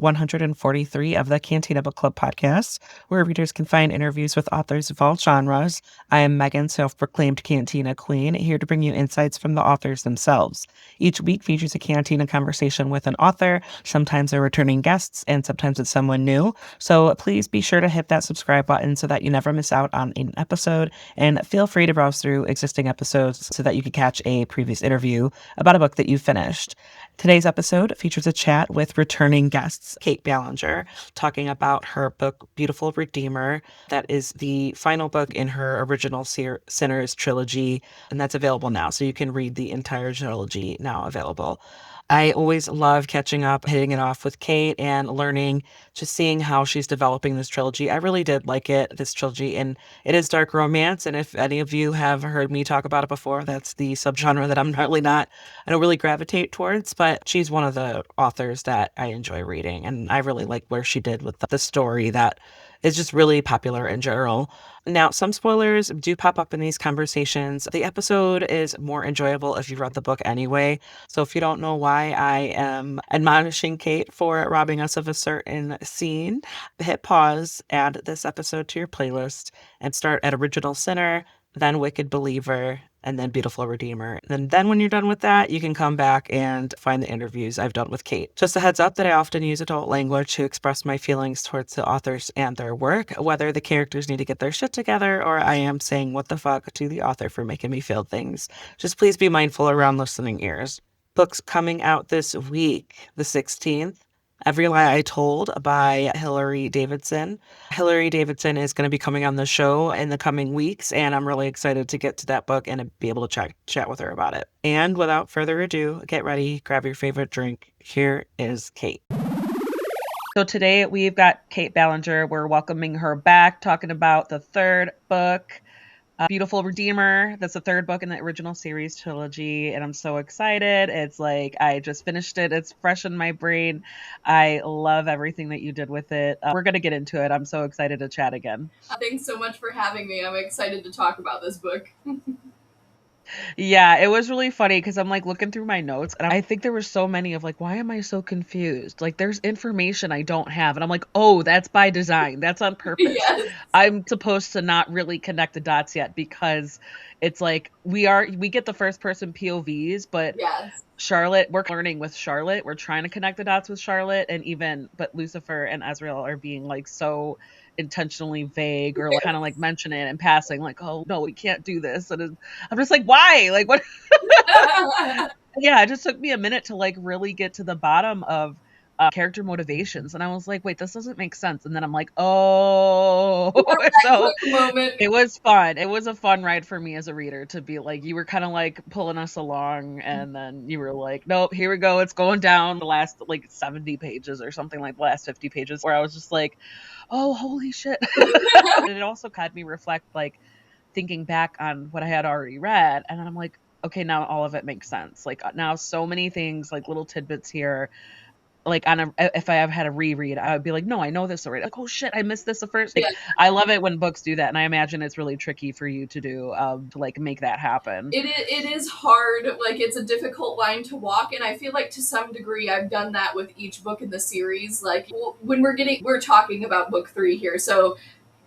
143 of the Cantina Book Club podcast, where readers can find interviews with authors of all genres. I am Megan, self-proclaimed Cantina Queen, here to bring you insights from the authors themselves. Each week features a Cantina conversation with an author. Sometimes they're returning guests, and sometimes it's someone new. So please be sure to hit that subscribe button so that you never miss out on an episode, and feel free to browse through existing episodes so that you can catch a previous interview about a book that you finished. Today's episode features a chat with returning guests, Kait Ballenger, talking about her book, Beautiful Redeemer. That is the final book in her original Sinners trilogy, and that's available now. So you can read the entire trilogy now available. I always love catching up, hitting it off with Kait and learning, just seeing how she's developing this trilogy. I really did like this trilogy, and it is dark romance. And if any of you have heard me talk about it before, that's the subgenre that I don't really gravitate towards, but she's one of the authors that I enjoy reading. And I really like where she did with the story that is just really popular in general. Now, some spoilers do pop up in these conversations. The episode is more enjoyable if you've read the book anyway. So if you don't know why I am admonishing Kait for robbing us of a certain scene, hit pause, add this episode to your playlist, and start at Original Sinner, then Wicked Believer, and then Beautiful Redeemer. And then when you're done with that, you can come back and find the interviews I've done with Kait. Just a heads up that I often use adult language to express my feelings towards the authors and their work, whether the characters need to get their shit together or I am saying what the fuck to the author for making me feel things. Just please be mindful around listening ears. Books coming out this week, the 16th. Every Lie I Told by Hilary Davidson. Hilary Davidson is going to be coming on the show in the coming weeks, and I'm really excited to get to that book and be able to chat with her about it. And without further ado, get ready, grab your favorite drink. Here is Kait. So today we've got Kait Ballenger. We're welcoming her back, talking about the third book, Beautiful Redeemer. That's the third book in the original series trilogy, and I'm so excited. It's like I just finished it. It's fresh in my brain. I love everything that you did with it. We're going to get into it. I'm so excited to chat again. Thanks so much for having me. I'm excited to talk about this book. Yeah, it was really funny because I'm like looking through my notes and I think there were so many of like, why am I so confused? Like there's information I don't have. And I'm like, oh, that's by design. That's on purpose. Yes. I'm supposed to not really connect the dots yet because it's like we get the first person POVs, but Yes. Charlotte, we're learning with Charlotte. We're trying to connect the dots with Charlotte, but Lucifer and Azrael are being like so intentionally vague or like, kind of like mention it in passing, like, oh no, we can't do this. And I'm just like, why? Like what? Yeah, it just took me a minute to like really get to the bottom of character motivations, and I was like, wait, this doesn't make sense. And then I'm like, oh. So moment. it was fun. It was a fun ride for me as a reader to be like, you were kind of like pulling us along, and then you were like, nope, here we go, it's going down the last like 70 pages or something, like the last 50 pages, where I was just like, oh, holy shit. And it also had me reflect, like thinking back on what I had already read, and I'm like, okay, now all of it makes sense. Like now so many things, like little tidbits here, like if I have had a reread, I would be like, no, I know this already. Like, oh shit, I missed this the first. Like, yeah. I love it when books do that, and I imagine it's really tricky for you to do to like make that happen. It is hard. Like it's a difficult line to walk, and I feel like to some degree I've done that with each book in the series. Like when we're talking about book 3 here, so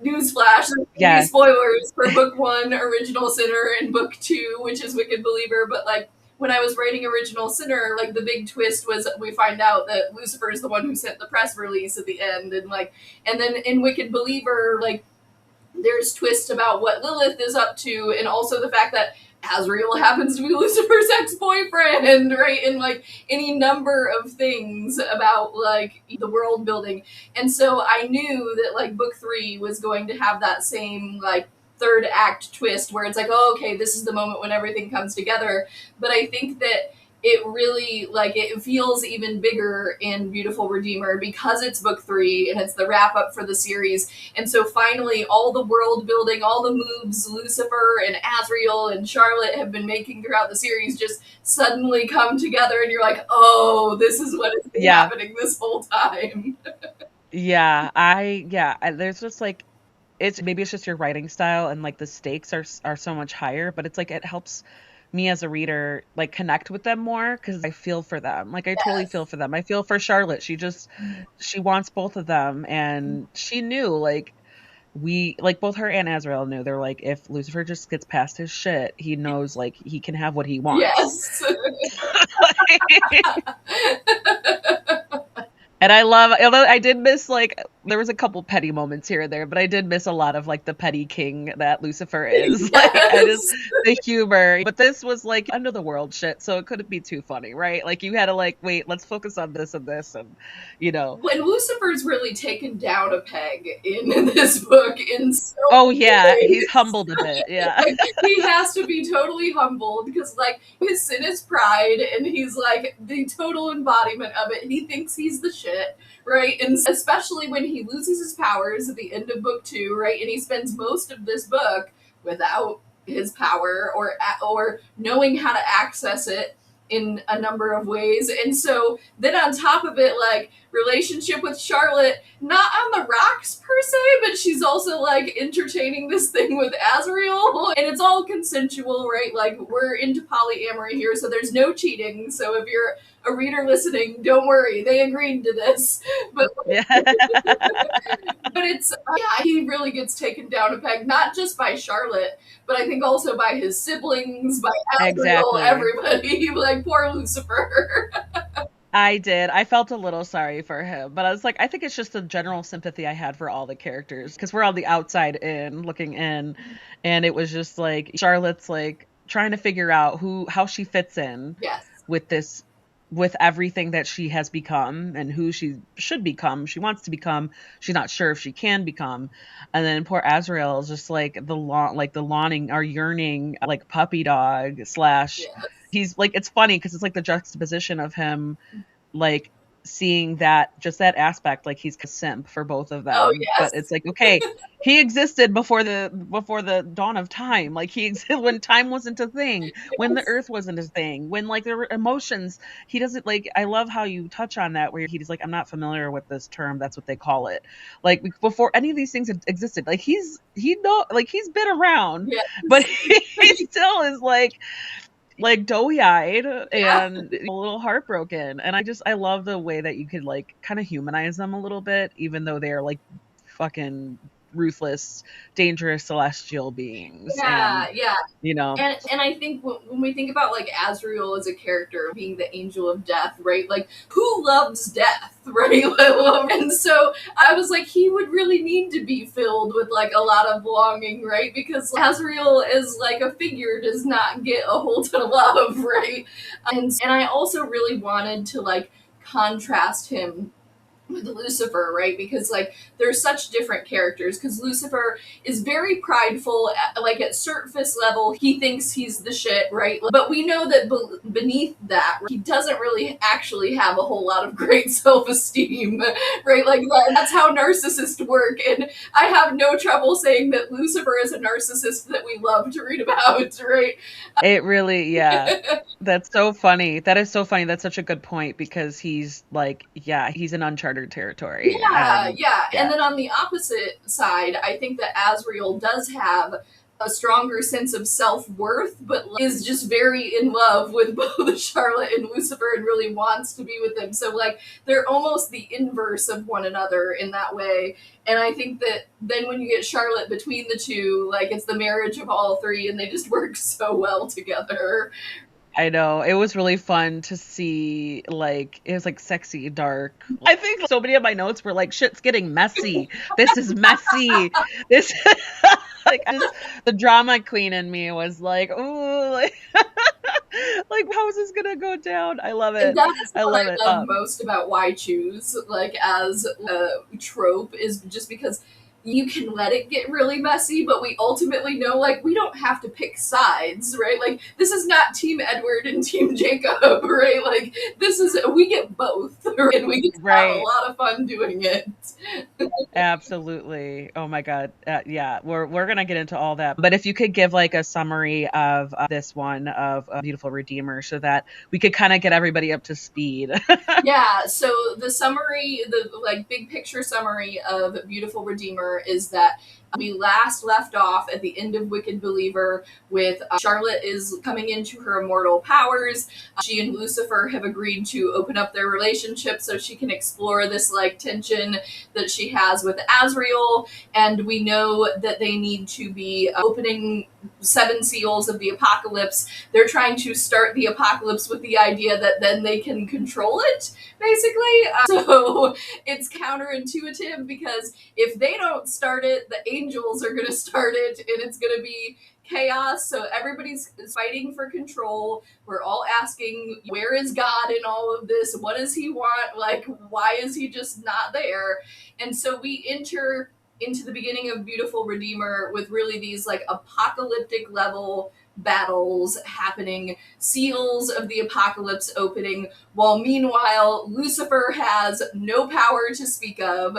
newsflash, yes. Spoilers for book 1, Original Sinner, and book 2, which is Wicked Believer. But like when I was writing Original Sinner, like the big twist was we find out that Lucifer is the one who sent the press release at the end, and then in Wicked Believer, like there's twists about what Lilith is up to, and also the fact that Azrael happens to be Lucifer's ex-boyfriend, right? And like any number of things about like the world building. And so I knew that like book 3 was going to have that same like third act twist where it's like, oh, okay, this is the moment when everything comes together. But I think that it really, like, it feels even bigger in Beautiful Redeemer because it's book 3 and it's the wrap up for the series. And so finally, all the world building, all the moves Lucifer and Azrael and Charlotte have been making throughout the series just suddenly come together, and you're like, oh, this is what has been happening this whole time. There's just like, maybe it's just your writing style, and like the stakes are so much higher, but it's like it helps me as a reader like connect with them more because I feel for them. Like I totally feel Yes. for them. I feel for Charlotte. She wants both of them, and she knew like we like both her and Azrael knew they're like if Lucifer just gets past his shit, he knows like he can have what he wants. Yes. And I love, although I did miss like there was a couple petty moments here and there, but I did miss a lot of like the petty king that Lucifer is. Like I just Yes. the humor. But this was like under the world shit, so it couldn't be too funny, right? Like you had to like wait, let's focus on this and this and you know. When Lucifer's really taken down a peg in this book in so Oh many yeah, he's ways. humbled a bit. Yeah. Like, he has to be totally humbled because, like, his sin is pride, and he's like the total embodiment of it. He thinks he's the shit, right? And especially when he loses his powers at the end of book two, right? And he spends most of this book without his power or knowing how to access it in a number of ways. And so then on top of it, like, relationship with Charlotte, not on the rocks per se, but she's also like entertaining this thing with Azrael, and it's all consensual, right? Like, we're into polyamory here, so there's no cheating. So if you're a reader listening, don't worry, they agreed to this. But Yeah. but it's yeah, he really gets taken down a peg, not just by Charlotte, but I think also by his siblings, by Azrael, Exactly. everybody. Like, poor Lucifer. I did. I felt a little sorry for him, but I was like, I think it's just the general sympathy I had for all the characters because we're on the outside in, looking in, and it was just like Charlotte's like trying to figure out how she fits in Yes. with this, with everything that she has become and who she should become, she wants to become. She's not sure if she can become, and then poor Azrael is just like the longing, or yearning, like puppy dog slash. Yes. He's like, it's funny because it's like the juxtaposition of him like seeing that, just that aspect, like he's a simp for both of Oh, them, but it's yes. like okay, he existed before the dawn of time, like he existed when time wasn't a thing, when the Yes. earth wasn't a thing, when like there were emotions. He doesn't like, I love how you touch on that where he's like, I'm not familiar with this term, that's what they call it, like before any of these things existed, like he know, like he's been around, but Yes. he still is like doughy-eyed Yeah. and a little heartbroken. And I love the way that you could like kind of humanize them a little bit, even though they are like fucking ruthless, dangerous celestial beings. And Yeah, yeah. you know, And I think when we think about like Azrael as a character being the angel of death, right? Like, who loves death, right? And so I was like, he would really need to be filled with like a lot of longing, right? Because Azrael as like a figure does not get a whole ton of love, right? And I also really wanted to like contrast him with Lucifer, right? Because like they're such different characters. Because Lucifer is very prideful, like at surface level, he thinks he's the shit, right? But we know that beneath that, he doesn't really actually have a whole lot of great self-esteem, right? Like that's how narcissists work, and I have no trouble saying that Lucifer is a narcissist that we love to read about, right? it really, yeah. That's so funny. That is so funny. That's such a good point because he's like, yeah, he's in uncharted territory. Yeah, And yeah. And yeah, then on the opposite side, I think that Azrael does have a stronger sense of self worth, but is just very in love with both Charlotte and Lucifer and really wants to be with them. So, like, they're almost the inverse of one another in that way. And I think that then when you get Charlotte between the two, like, it's the marriage of all three, and they just work so well together. I know. It was really fun to see, like, it was like sexy, dark. I think so many of my notes were like, shit's getting messy. This is messy. This, like, the drama queen in me was like, ooh, like, how is this gonna go down? I love And it. that's I what love I it. love most about Why Choose, like, as a trope, is just because you can let it get really messy, but we ultimately know, like, we don't have to pick sides, right? Like, this is not Team Edward and Team Jacob, right? Like, this is, we get both, right? And we get to have a Right. lot of fun doing it. Absolutely. Oh my God. Yeah, we're gonna get into all that. But if you could give like a summary of this one of Beautiful Redeemer, so that we could kind of get everybody up to speed. Yeah, so the summary, the like big picture summary of Beautiful Redeemer is that We last left off at the end of Wicked Believer with Charlotte is coming into her immortal powers. She and Lucifer have agreed to open up their relationship so she can explore this like tension that she has with Azrael. And we know that they need to be opening 7 seals of the apocalypse. They're trying to start the apocalypse with the idea that then they can control it, basically. So it's counterintuitive because if they don't start it, the angels are going to start it, and it's going to be chaos. So everybody's fighting for control. We're all asking, where is God in all of this? What does he want? Like, why is he just not there? And so we enter into the beginning of Beautiful Redeemer with really these like apocalyptic level battles happening, seals of the apocalypse opening, while meanwhile Lucifer has no power to speak of.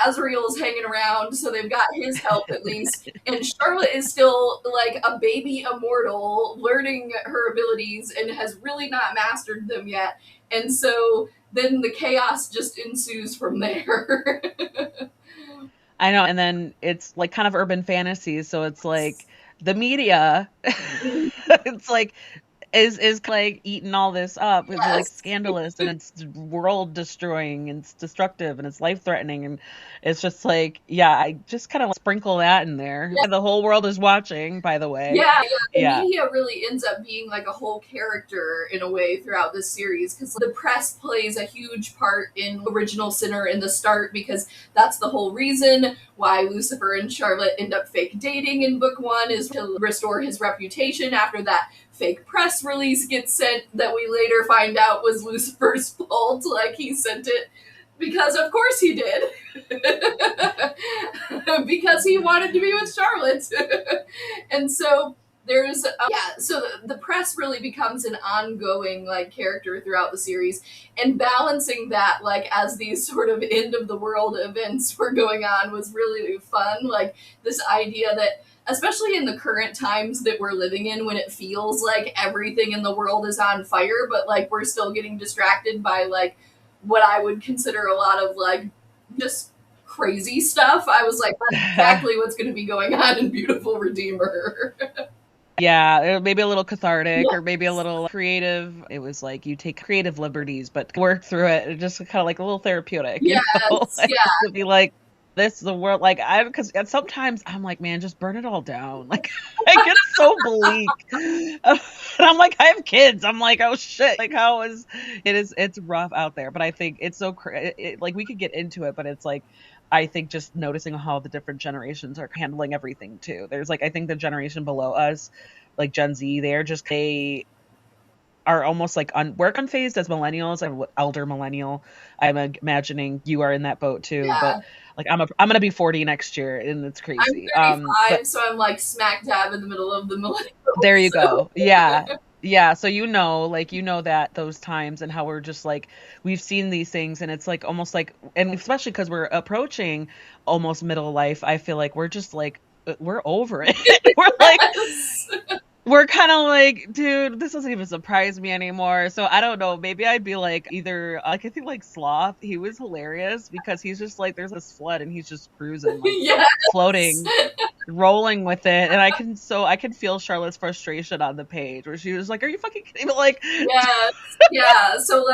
Azrael's hanging around, so they've got his help at least. And Charlotte is still like a baby immortal, learning her abilities and has really not mastered them yet. And so then the chaos just ensues from there. I know, and then it's like kind of urban fantasy, so it's like the media it's like is like eating all this up. It's like Yes. scandalous and it's world destroying and it's destructive and it's life threatening and it's just like yeah, I just kind of sprinkle that in there. Yeah. The whole world is watching, by the way. Yeah, the Yeah. media really ends up being like a whole character in a way throughout this series because the press plays a huge part in Original Sinner in the start because that's the whole reason why Lucifer and Charlotte end up fake dating in book 1 is to restore his reputation after that fake press release gets sent that we later find out was Lucifer's fault. Like he sent it because of course he did. Because he wanted to be with Charlotte. And so there's so the press really becomes an ongoing like character throughout the series, and balancing that like as these sort of end of the world events were going on was really fun. Like this idea that especially in the current times that we're living in when it feels like everything in the world is on fire, but like we're still getting distracted by like what I would consider a lot of like just crazy stuff. I was like, that's exactly what's going to be going on in Beautiful Redeemer. Yeah, maybe a little cathartic or maybe a Yes. little creative. It was like you take creative liberties, but work through it. It just kind of like a little therapeutic, you know? Yes, Like, yeah, to be like, this is the world. Like, because sometimes I'm like, man, just burn it all down. Like, I get so bleak. And I'm like, I have kids. I'm like, oh shit. Like, it's rough out there. But I think it's so, like, we could get into it, but it's like, I think just noticing how the different generations are handling everything too. There's like, I think the generation below us, like Gen Z, they are almost like we're unfazed as millennials. I'm elder millennial. I'm imagining you are in that boat too. But yeah. like I'm gonna be 40 next year, and it's I'm crazy. But 35, so I'm like smack dab in the middle of the millennials. there you So go. Yeah. Yeah, so like that those times and how we're just like we've seen these things and it's like almost like and especially because we're approaching almost middle life, I feel like we're just like we're over it. We're like yes. we're kind of like, dude, this doesn't even surprise me anymore. So I don't know. Maybe I'd be like either like I think like Sloth. He was hilarious because he's just like there's this flood and he's just cruising, like Yes. floating, rolling with it. And I can feel Charlotte's frustration on the page where she was like, "Are you fucking kidding me?" Like, Yes. Yeah. So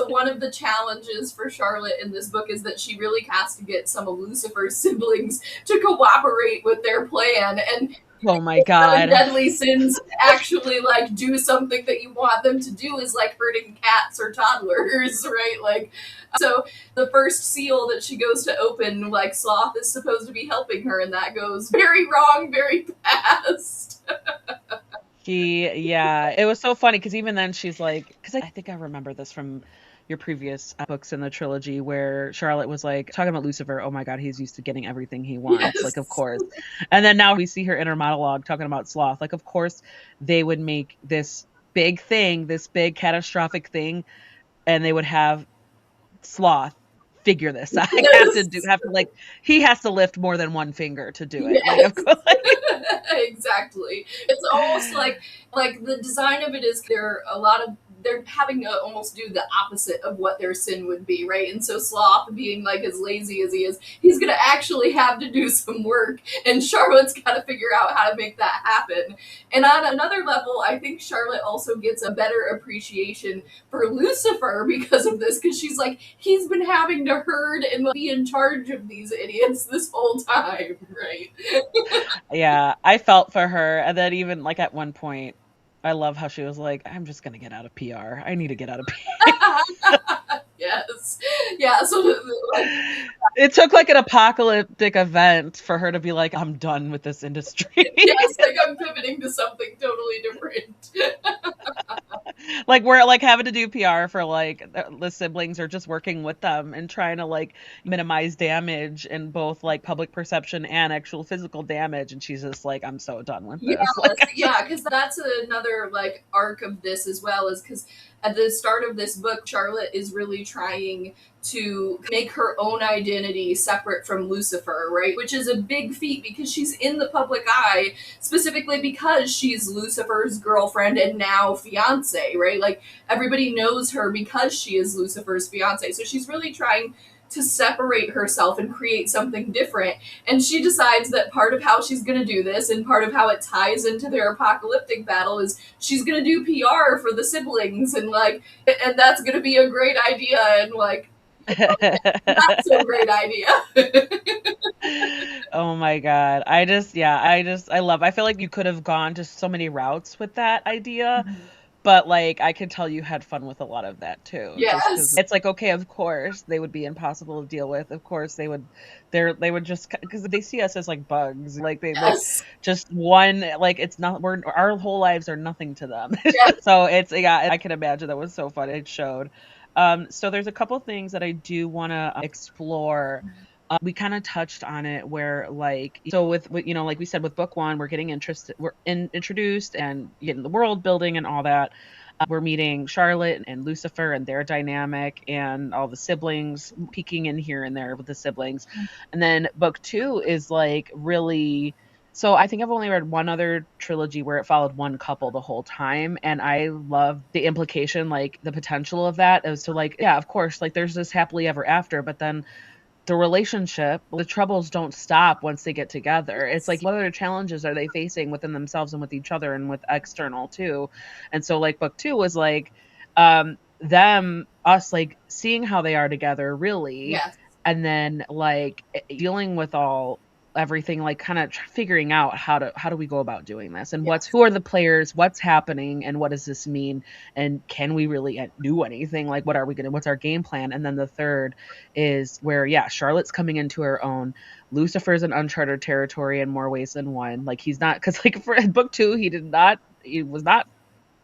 one of the challenges for Charlotte in this book is that she really has to get some of Lucifer's siblings to cooperate with their plan. And oh my seven god, deadly sins actually like do something that you want them to do is like hurting cats or toddlers, right? Like so the first seal that she goes to open, like Sloth is supposed to be helping her, and that goes very wrong very fast. yeah, it was so funny because even then she's like, because I think I remember this from your previous books in the trilogy where Charlotte was like talking about Lucifer. Oh my God, he's used to getting everything he wants. Like, of Yes. course. And then now we see her inner monologue talking about Sloth. Like, of course, they would make this big thing, this big catastrophic thing, and they would have Sloth figure this out. Like, Yes. have to like, he has to lift more than one finger to do it. Like, Yes. of course. Exactly. It's almost like the design of it is there are a lot of they're having to almost do the opposite of what their sin would be, right? And so Sloth, being like as lazy as he is, he's gonna actually have to do some work, and Charlotte's got to figure out how to make that happen. And on another level, I think Charlotte also gets a better appreciation for Lucifer because of this, because she's like, he's been having to herd and be in charge of these idiots this whole time, right? Yeah, I felt for her. And then even like at one point, I love how she was like, I'm just gonna get out of PR. I need to get out of PR. Yes. Yeah, so like, It took like an apocalyptic event for her to be like, I'm done with this industry. yes, like I'm pivoting to something totally different. Like we're like having to do PR for like the siblings, or just working with them and trying to like minimize damage in both like public perception and actual physical damage. And she's just like, I'm so done with Yes, this. Like, yeah, because that's another like arc of this as well, is because at the start of this book, Charlotte is really trying to make her own identity separate from Lucifer, right? Which is a big feat because she's in the public eye, specifically because she's Lucifer's girlfriend and now fiance, right? Like everybody knows her because she is Lucifer's fiance. So she's really trying to separate herself and create something different. And she decides that part of how she's going to do this, and part of how it ties into their apocalyptic battle, is she's going to do PR for the siblings, and like, and that's going to be a great idea, and like, not so great idea. oh my God. I feel like you could have gone to so many routes with that idea. But like I could tell you had fun with a lot of that too. Just because Yes. it's like, okay, of course they would be impossible to deal with. Of course they would just, because they see us as like bugs. Like they like Yes. just one, like it's not, our whole lives are nothing to them. Yes. So it's, yeah, I can imagine that was so fun. It showed. So there's a couple things that I do want to explore. We kind of touched on it, where like, so with you know, like we said with book one, we're getting introduced and getting the world building and all that. We're meeting Charlotte and Lucifer and their dynamic, and all the siblings peeking in here and there with the siblings. And then book two is like really, so I think I've only read one other trilogy where it followed one couple the whole time, and I love the implication, like the potential of that, as to like, yeah, of course, like there's this happily ever after, but then the relationship, the troubles don't stop once they get together. It's like, what other challenges are they facing within themselves and with each other and with external too? And so like book two was like us like seeing how they are together, really. Yes. And then like dealing with everything, like kind of figuring out how do we go about doing this, and who are the players, what's happening, and what does this mean, and can we really do anything, like what's our game plan? And then the third is where, yeah, Charlotte's coming into her own. Lucifer's in uncharted territory in more ways than one. Like he's not, because like for book two, he was not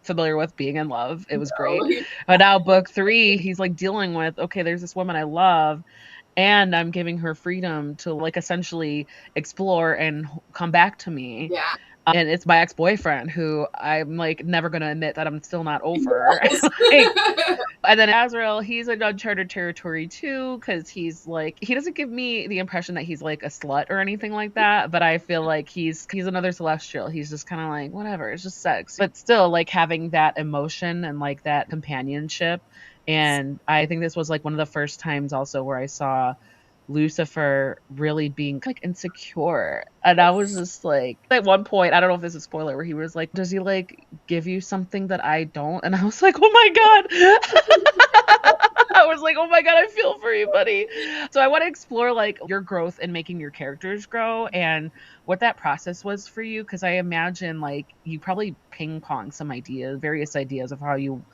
familiar with being in love. It was great. But now book three, he's like dealing with, okay, there's this woman I love, and I'm giving her freedom to like essentially explore and come back to me. Yeah. And it's my ex-boyfriend, who I'm like never going to admit that I'm still not over. Like, and then Azrael, he's in uncharted territory too, because he's like, he doesn't give me the impression that he's like a slut or anything like that, but I feel like he's another celestial. He's just kind of like, whatever, it's just sex, but still like having that emotion and like that companionship. And I think this was like one of the first times also where I saw Lucifer really being like insecure. And I was just like, at one point, I don't know if this is a spoiler, where he was like, does he like give you something that I don't? And I was like, oh my God. I was like, oh my God, I feel for you, buddy. So I want to explore like your growth in making your characters grow, and what that process was for you. Cause I imagine like you probably ping pong some various ideas of how you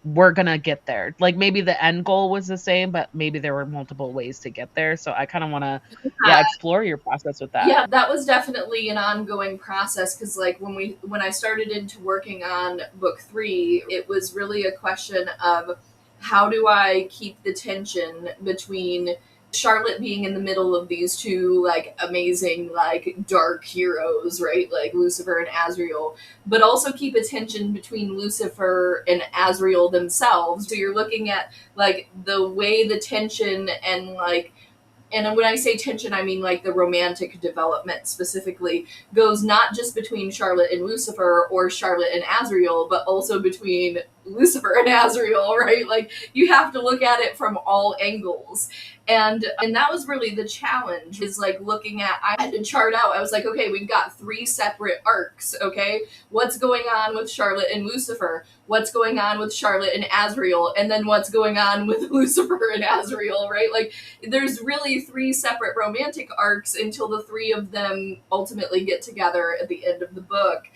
we're gonna get there. Like maybe the end goal was the same, but maybe there were multiple ways to get there. So I kind of want to explore your process with that. Yeah, that was definitely an ongoing process, because like when I started into working on book three, it was really a question of how do I keep the tension between Charlotte being in the middle of these two like amazing like dark heroes, right? Like Lucifer and Azrael, but also keep a tension between Lucifer and Azrael themselves. So you're looking at like the way the tension and like, and when I say tension, I mean like the romantic development specifically goes not just between Charlotte and Lucifer or Charlotte and Azrael, but also between Lucifer and Azrael, right? Like you have to look at it from all angles. And that was really the challenge, is like looking at, I had to chart out, I was like, okay, we've got three separate arcs, okay? What's going on with Charlotte and Lucifer? What's going on with Charlotte and Azrael? And then what's going on with Lucifer and Azrael, right? Like there's really three separate romantic arcs until the three of them ultimately get together at the end of the book.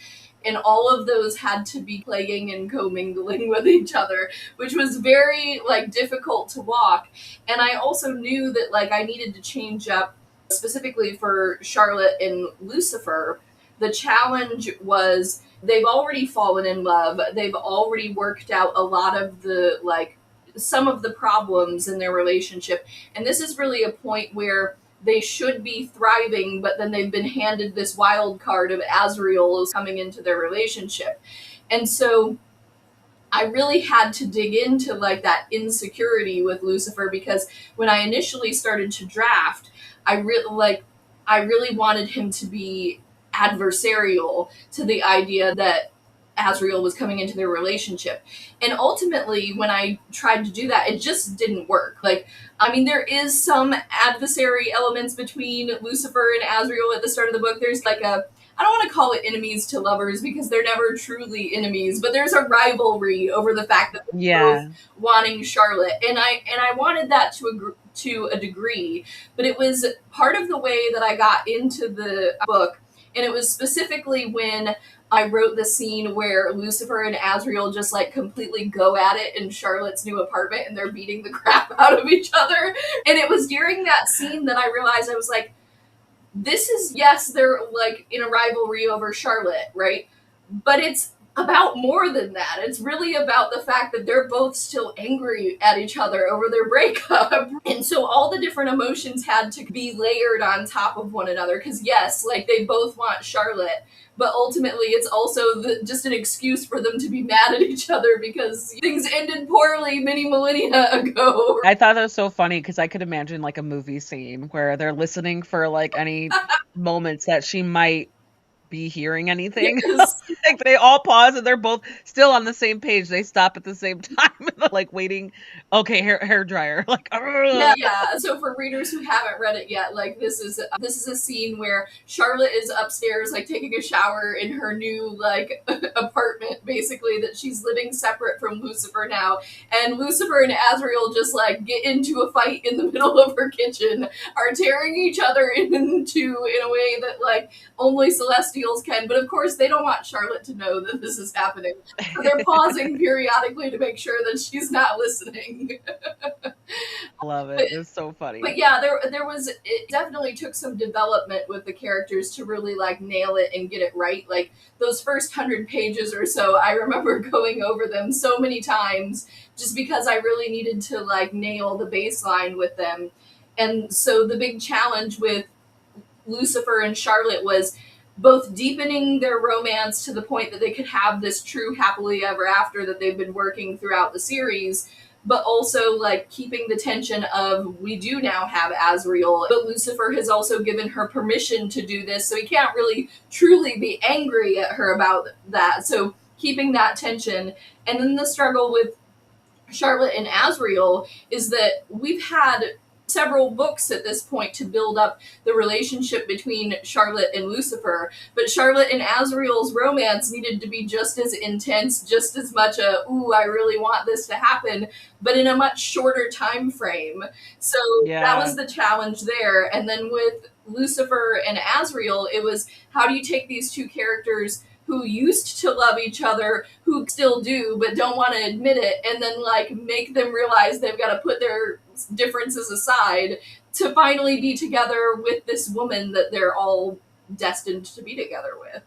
And all of those had to be playing and commingling with each other, which was very like difficult to walk. And I also knew that like I needed to change up, specifically for Charlotte and Lucifer. The challenge was they've already fallen in love. They've already worked out a lot of the like some of the problems in their relationship. And this is really a point where they should be thriving, but then they've been handed this wild card of Azrael is coming into their relationship. And so I really had to dig into like that insecurity with Lucifer, because when I initially started to draft, I really wanted him to be adversarial to the idea that Azrael was coming into their relationship. And ultimately, when I tried to do that, it just didn't work. Like, I mean, there is some adversary elements between Lucifer and Azrael at the start of the book. There's like a, I don't want to call it enemies to lovers because they're never truly enemies, but there's a rivalry over the fact that they're both wanting Charlotte. And I wanted that to a degree, but it was part of the way that I got into the book. And it was specifically when I wrote the scene where Lucifer and Azrael just like completely go at it in Charlotte's new apartment and they're beating the crap out of each other. And it was during that scene that I realized, I was like, this is, yes, they're like in a rivalry over Charlotte, right? But it's about more than that. It's really about the fact that they're both still angry at each other over their breakup. And so all the different emotions had to be layered on top of one another. Because, yes, like they both want Charlotte, but ultimately it's also just an excuse for them to be mad at each other because things ended poorly many millennia ago. I thought that was so funny because I could imagine like a movie scene where they're listening for like any moments that she might be hearing anything. Yes. Like they all pause and they're both still on the same page. They stop at the same time and they're like waiting. Okay, hair dryer. Like yeah. So for readers who haven't read it yet, like this is a scene where Charlotte is upstairs like taking a shower in her new like apartment, basically, that she's living separate from Lucifer now. And Lucifer and Azrael just like get into a fight in the middle of her kitchen, are tearing each other into in a way that like only Celestials can. But of course they don't want Charlotte to know that this is happening. So they're pausing periodically to make sure that she's not listening. I love it. It's so funny. But yeah, there was, it definitely took some development with the characters to really like nail it and get it right. Like those first 100 pages or so, I remember going over them so many times just because I really needed to like nail the baseline with them. And so the big challenge with Lucifer and Charlotte was both deepening their romance to the point that they could have this true happily ever after that they've been working throughout the series, but also like keeping the tension of, we do now have Azrael, but Lucifer has also given her permission to do this, so he can't really truly be angry at her about that. So keeping that tension. And then the struggle with Charlotte and Azrael is that we've had several books at this point to build up the relationship between Charlotte and Lucifer, but Charlotte and Azrael's romance needed to be just as intense, just as much ooh, I really want this to happen, but in a much shorter time frame. So that was the challenge there. And then with Lucifer and Azrael, it was, how do you take these two characters who used to love each other, who still do, but don't want to admit it, and then like make them realize they've got to put their differences aside to finally be together with this woman that they're all destined to be together with.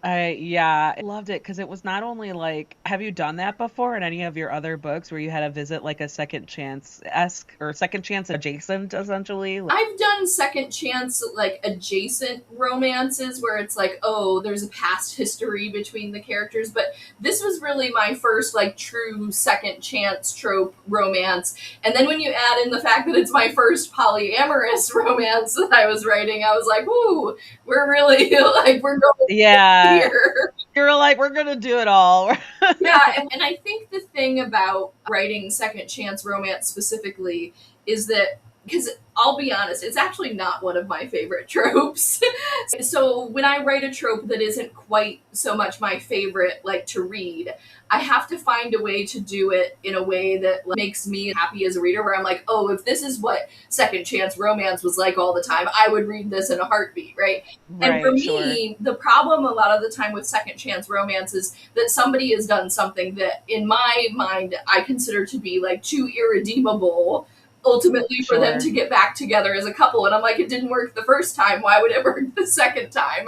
I loved it because it was not only like, have you done that before in any of your other books where you had to visit like a second chance-esque or second chance adjacent, essentially? I've done second chance like adjacent romances where it's like, oh, there's a past history between the characters, but this was really my first like true second chance trope romance. And then when you add in the fact that it's my first polyamorous romance that I was writing, I was like, ooh, we're really like, we're going here. You're like, we're gonna do it all. Yeah, and I think the thing about writing second chance romance specifically is that, because I'll be honest, it's actually not one of my favorite tropes. So when I write a trope that isn't quite so much my favorite, like to read, I have to find a way to do it in a way that makes me happy as a reader, where I'm like, oh, if this is what second chance romance was like all the time, I would read this in a heartbeat, right? And for Right, sure. me, the problem a lot of the time with second chance romance is that somebody has done something that, in my mind, I consider to be like too irredeemable ultimately for them Sure. to get back together as a couple. And I'm like, it didn't work the first time. Why would it work the second time?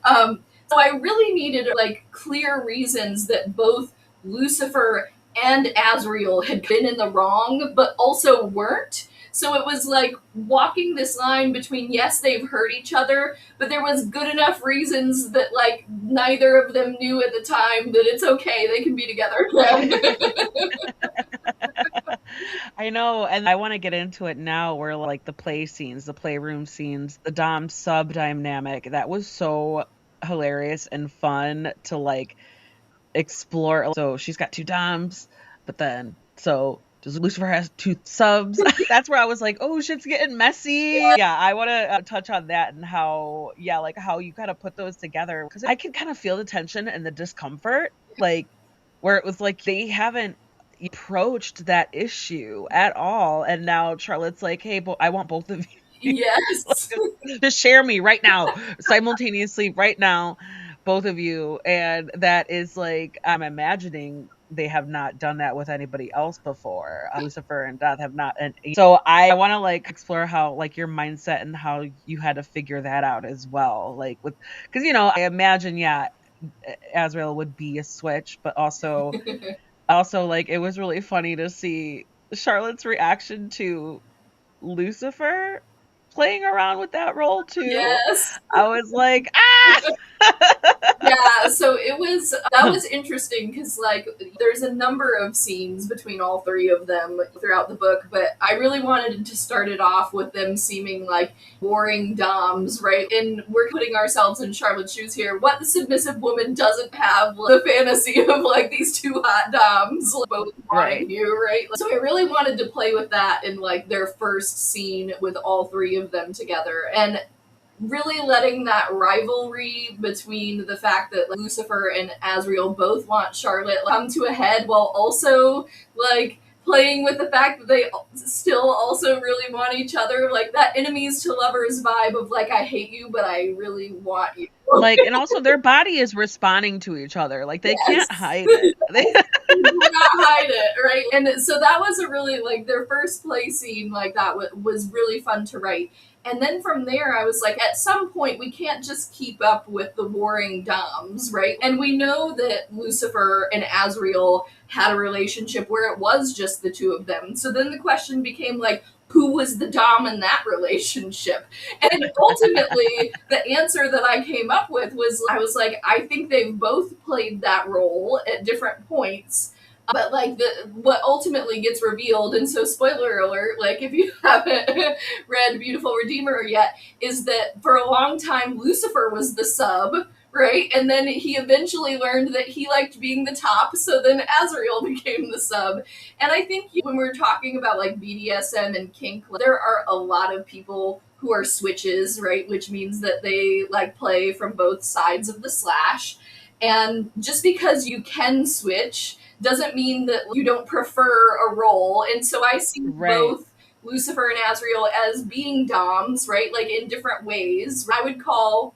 So I really needed like clear reasons that both Lucifer and Azrael had been in the wrong, but also weren't. So it was like walking this line between, yes, they've hurt each other, but there was good enough reasons that like neither of them knew at the time that it's okay, they can be together again. I know, and I want to get into it now where like the play scenes, the playroom scenes, the Dom sub dynamic, that was so hilarious and fun to like explore. So she's got two Doms, but then so does Lucifer has two subs. That's where I was like, oh, shit's getting messy. Yeah, I want to touch on that and how, yeah, like how you kind of put those together because I can kind of feel the tension and the discomfort, like where it was like they haven't approached that issue at all, and now Charlotte's like, hey, I want both of you. Yes. Just share me right now, simultaneously, right now, both of you. And that is like, I'm imagining they have not done that with anybody else before. Lucifer and Death have not. And so I want to like explore how like your mindset and how you had to figure that out as well. Like with, because, you know, I imagine, yeah, Azrael would be a switch, but also like it was really funny to see Charlotte's reaction to Lucifer playing around with that role too. Yes. I was like, ah. Yeah, so that was interesting because like there's a number of scenes between all three of them throughout the book, but I really wanted to start it off with them seeming like warring doms, right? And we're putting ourselves in Charlotte's shoes here. What submissive woman doesn't have the fantasy of like these two hot doms like, both Right. wanting you, right? So I really wanted to play with that in like their first scene with all three of them together, and really letting that rivalry between the fact that Lucifer and Azrael both want Charlotte come to a head, while also like playing with the fact that they still also really want each other, like that enemies to lovers vibe of like, I hate you but I really want you. Like, and also their body is responding to each other. Like they Yes. can't hide it. Do not hide it, right? And so that was a really like their first play scene, like that was really fun to write. And then from there, I was like, at some point, we can't just keep up with the warring Doms, right? And we know that Lucifer and Azrael had a relationship where it was just the two of them. So then the question became like, who was the Dom in that relationship? And ultimately, the answer that I came up with was I was like, I think they've both played that role at different points. But like what ultimately gets revealed, and so spoiler alert, like if you haven't read Beautiful Redeemer yet, is that for a long time Lucifer was the sub, right? And then he eventually learned that he liked being the top, so then Azrael became the sub. And I think when we're talking about like BDSM and kink, there are a lot of people who are switches, right? Which means that they like play from both sides of the slash. And just because you can switch doesn't mean that you don't prefer a role. And so I see Right. both Lucifer and Azrael as being doms, right? Like in different ways. I would call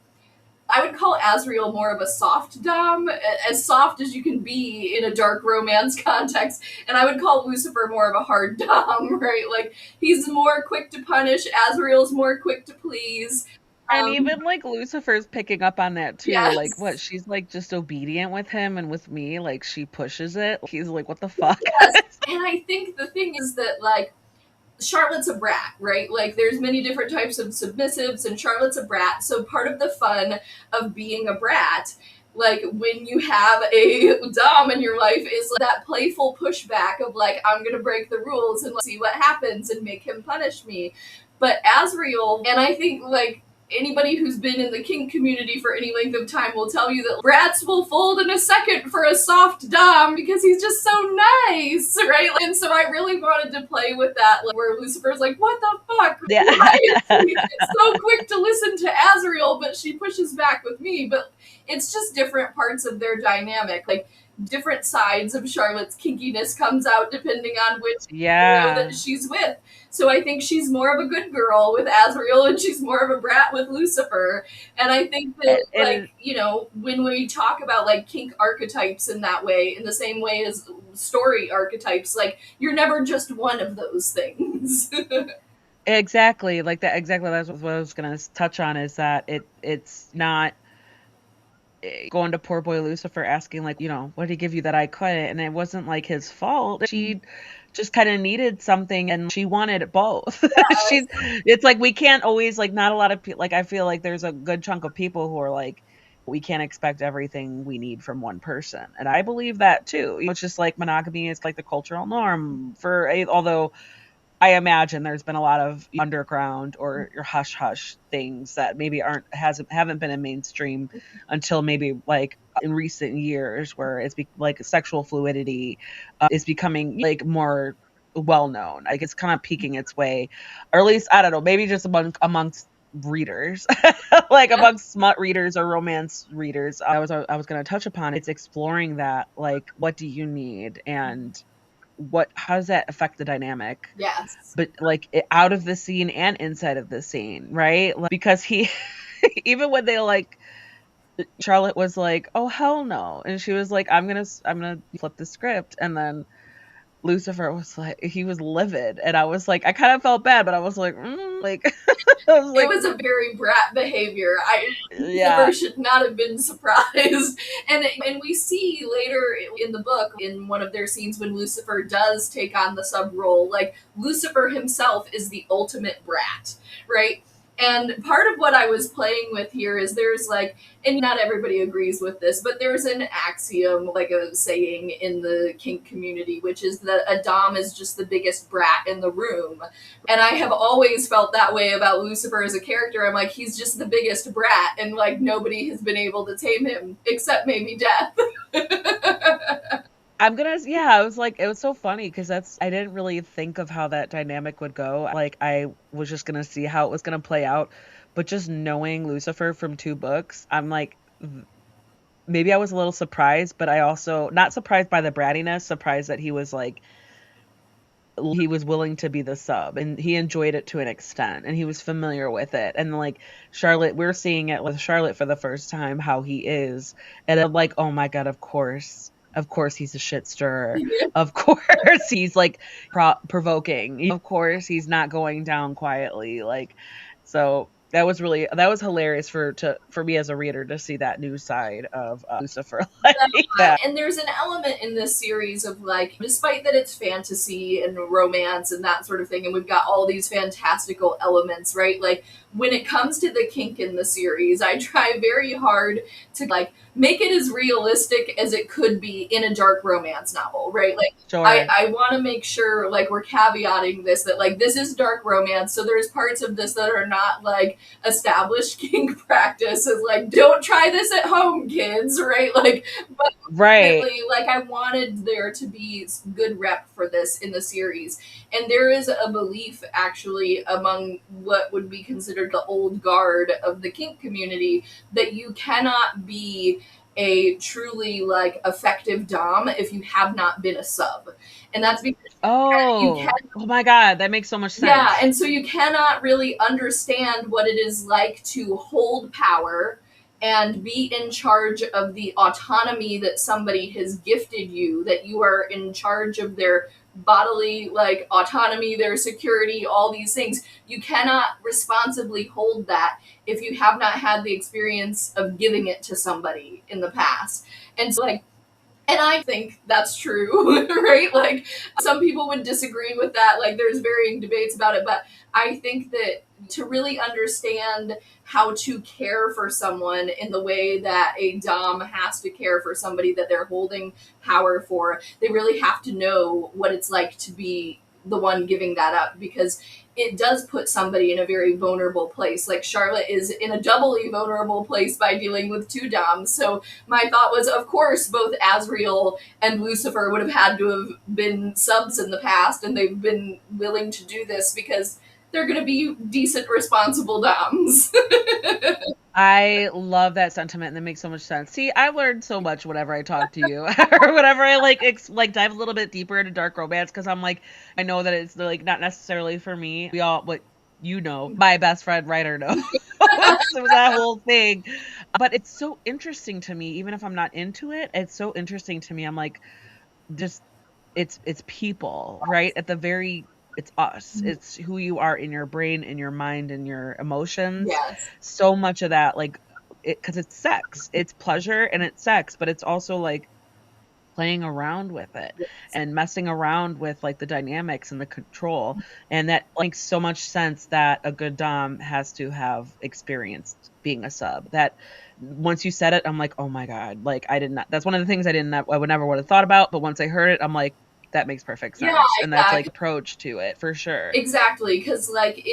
Azrael more of a soft dom, as soft as you can be in a dark romance context, and I would call Lucifer more of a hard dom, right? Like he's more quick to punish, Azrael's more quick to please. And even like Lucifer's picking up on that too. Like what? Yes, She's like just obedient with him, and with me, like she pushes it. He's like, what the fuck? yes. And I think the thing is that like Charlotte's a brat, right? Like there's many different types of submissives and Charlotte's a brat. So part of the fun of being a brat, like when you have a dom in your life, is that playful pushback of like, I'm going to break the rules and see what happens and make him punish me. But Azrael, and I think like anybody who's been in the kink community for any length of time will tell you that brats will fold in a second for a soft dom because he's just so nice, right? And so I really wanted to play with that, like, where Lucifer's like, what the fuck? Yeah. Why is she so quick to listen to Azrael, but she pushes back with me? But it's just different parts of their dynamic. Like, different sides of Charlotte's kinkiness comes out depending on which Yeah. that she's with. So I think she's more of a good girl with Azrael and she's more of a brat with Lucifer. And I think that, like, you know, when we talk about like kink archetypes in that way, in the same way as story archetypes, like, you're never just one of those things. Exactly. Like that. Exactly. That's what I was going to touch on, is that it's not going to poor boy Lucifer asking, like, you know, what did he give you that I couldn't? And it wasn't like his fault. She just kind of needed something and she wanted both. It's like, we can't always, like, not a lot of people, like, I feel like there's a good chunk of people who are like, we can't expect everything we need from one person. And I believe that too. It's just like monogamy is like the cultural norm although I imagine there's been a lot of underground or hush hush things that maybe haven't been in mainstream until maybe like in recent years, where it's like sexual fluidity is becoming like more well known. Like it's kind of peeking its way, or at least I don't know, maybe just amongst readers, like amongst smut readers or romance readers. I was going to touch upon it's exploring that, like, what do you need, and how does that affect the dynamic? Yes. But like out of the scene and inside of the scene, right? Like, because he even when they like Charlotte was like, "Oh hell no," and she was like, "I'm gonna flip the script," and then Lucifer was like, he was livid, and I was like, I kind of felt bad, but I was like, like, I was like, it was a very brat behavior. Yeah. Lucifer should not have been surprised. And we see later in the book, in one of their scenes, when Lucifer does take on the sub role, like, Lucifer himself is the ultimate brat, right? And part of what I was playing with here is there's like, and not everybody agrees with this, but there's an axiom, like a saying in the kink community, which is that a dom is just the biggest brat in the room. And I have always felt that way about Lucifer as a character. I'm like, he's just the biggest brat, and like nobody has been able to tame him except maybe death. I was like, it was so funny because I didn't really think of how that dynamic would go. Like, I was just gonna see how it was gonna play out, but just knowing Lucifer from 2 books, I'm like, maybe I was a little surprised, but I also not surprised by the brattiness, surprised that he was like, he was willing to be the sub and he enjoyed it to an extent and he was familiar with it. And like Charlotte, we're seeing it with Charlotte for the first time, how he is. And I'm like, oh my God, of course he's a shit stirrer. Of course he's like provoking. Of course he's not going down quietly. Like, so that was hilarious for me as a reader to see that new side of Lucifer like that. And there's an element in this series of like, despite that it's fantasy and romance and that sort of thing, and we've got all these fantastical elements, right? Like, when it comes to the kink in the series, I try very hard to like make it as realistic as it could be in a dark romance novel, right? Like, Sure. I want to make sure, like, we're caveating this, that like this is dark romance, so there's parts of this that are not like established kink practices. Like, don't try this at home, kids, right? Like, but right, like, I wanted there to be good rep for this in the series. And there is a belief actually among what would be considered the old guard of the kink community that you cannot be a truly like effective dom if you have not been a sub. And that's because oh my God, that makes so much sense. Yeah, and so you cannot really understand what it is like to hold power and be in charge of the autonomy that somebody has gifted you, that you are in charge of their bodily like autonomy, their security, all these things. You cannot responsibly hold that if you have not had the experience of giving it to somebody in the past. And so like, and I think that's true, right? Like, some people would disagree with that. Like, there's varying debates about it. But I think that to really understand how to care for someone in the way that a dom has to care for somebody that they're holding power for, they really have to know what it's like to be the one giving that up. Because it does put somebody in a very vulnerable place. Like Charlotte is in a doubly vulnerable place by dealing with two doms. So my thought was, of course, both Asriel and Lucifer would have had to have been subs in the past, and they've been willing to do this because they're going to be decent, responsible doms. I love that sentiment, and that makes so much sense. See, I learned so much whenever I talk to you, or whenever I like dive a little bit deeper into dark romance, because I'm like, I know that it's like not necessarily for me. We all, what you know, my best friend writer knows. It was that whole thing, but it's so interesting to me. Even if I'm not into it, it's so interesting to me. I'm like, just it's people, right? At the very it's us. It's who you are in your brain, in your mind, in your emotions. Yes. So much of that, like it, because it's sex, it's pleasure and it's sex, but it's also like playing around with it and messing around with like the dynamics and the control. And that makes so much sense that a good dom has to have experienced being a sub. That once you said it, I'm like, oh my god, like I did not, that's one of the things I would never would have thought about, but once I heard it, I'm like, that makes perfect sense. Yeah, And that's like approach to it for sure. Exactly, because like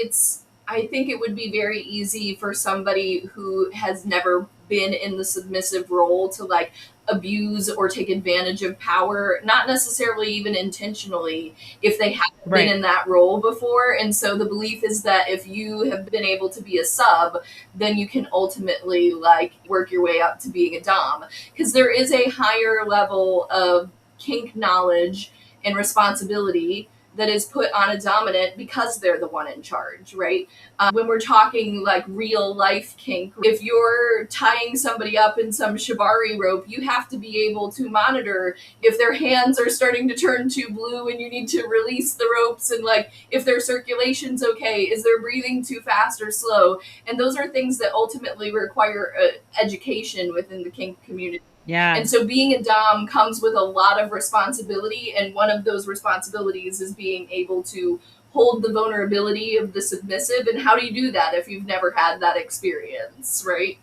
I think it would be very easy for somebody who has never been in the submissive role to like abuse or take advantage of power, not necessarily even intentionally, if they haven't been in that role before. And so the belief is that if you have been able to be a sub, then you can ultimately like work your way up to being a dom, because there is a higher level of kink knowledge and responsibility that is put on a dominant because they're the one in charge, right? When we're talking like real life kink, if you're tying somebody up in some shibari rope, you have to be able to monitor if their hands are starting to turn too blue and you need to release the ropes, and like if their circulation's okay, is their breathing too fast or slow? And those are things that ultimately require education within the kink community. Yeah. And so being a dom comes with a lot of responsibility, and one of those responsibilities is being able to hold the vulnerability of the submissive. And how do you do that if you've never had that experience, right?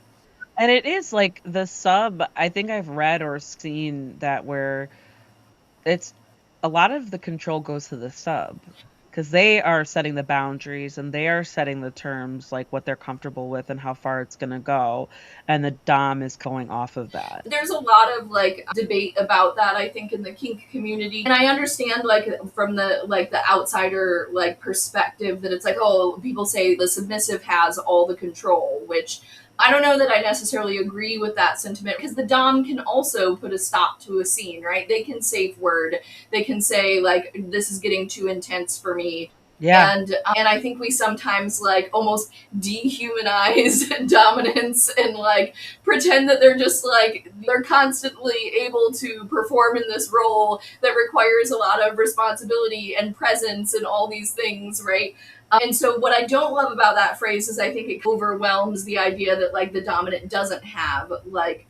And it is like the sub, I think I've read or seen that where it's a lot of the control goes to the sub, because they are setting the boundaries and they are setting the terms, like what they're comfortable with and how far it's going to go, and the dom is going off of that. There's a lot of like debate about that, I think, in the kink community, and I understand like from the outsider like perspective that it's like, oh, people say the submissive has all the control, which I don't know that I necessarily agree with that sentiment, because the dom can also put a stop to a scene, right? They can safe word. They can say like, this is getting too intense for me. Yeah. And I think we sometimes like almost dehumanize dominance and like pretend that they're just like they're constantly able to perform in this role that requires a lot of responsibility and presence and all these things, right? And so what I don't love about that phrase is I think it overwhelms the idea that like the dominant doesn't have like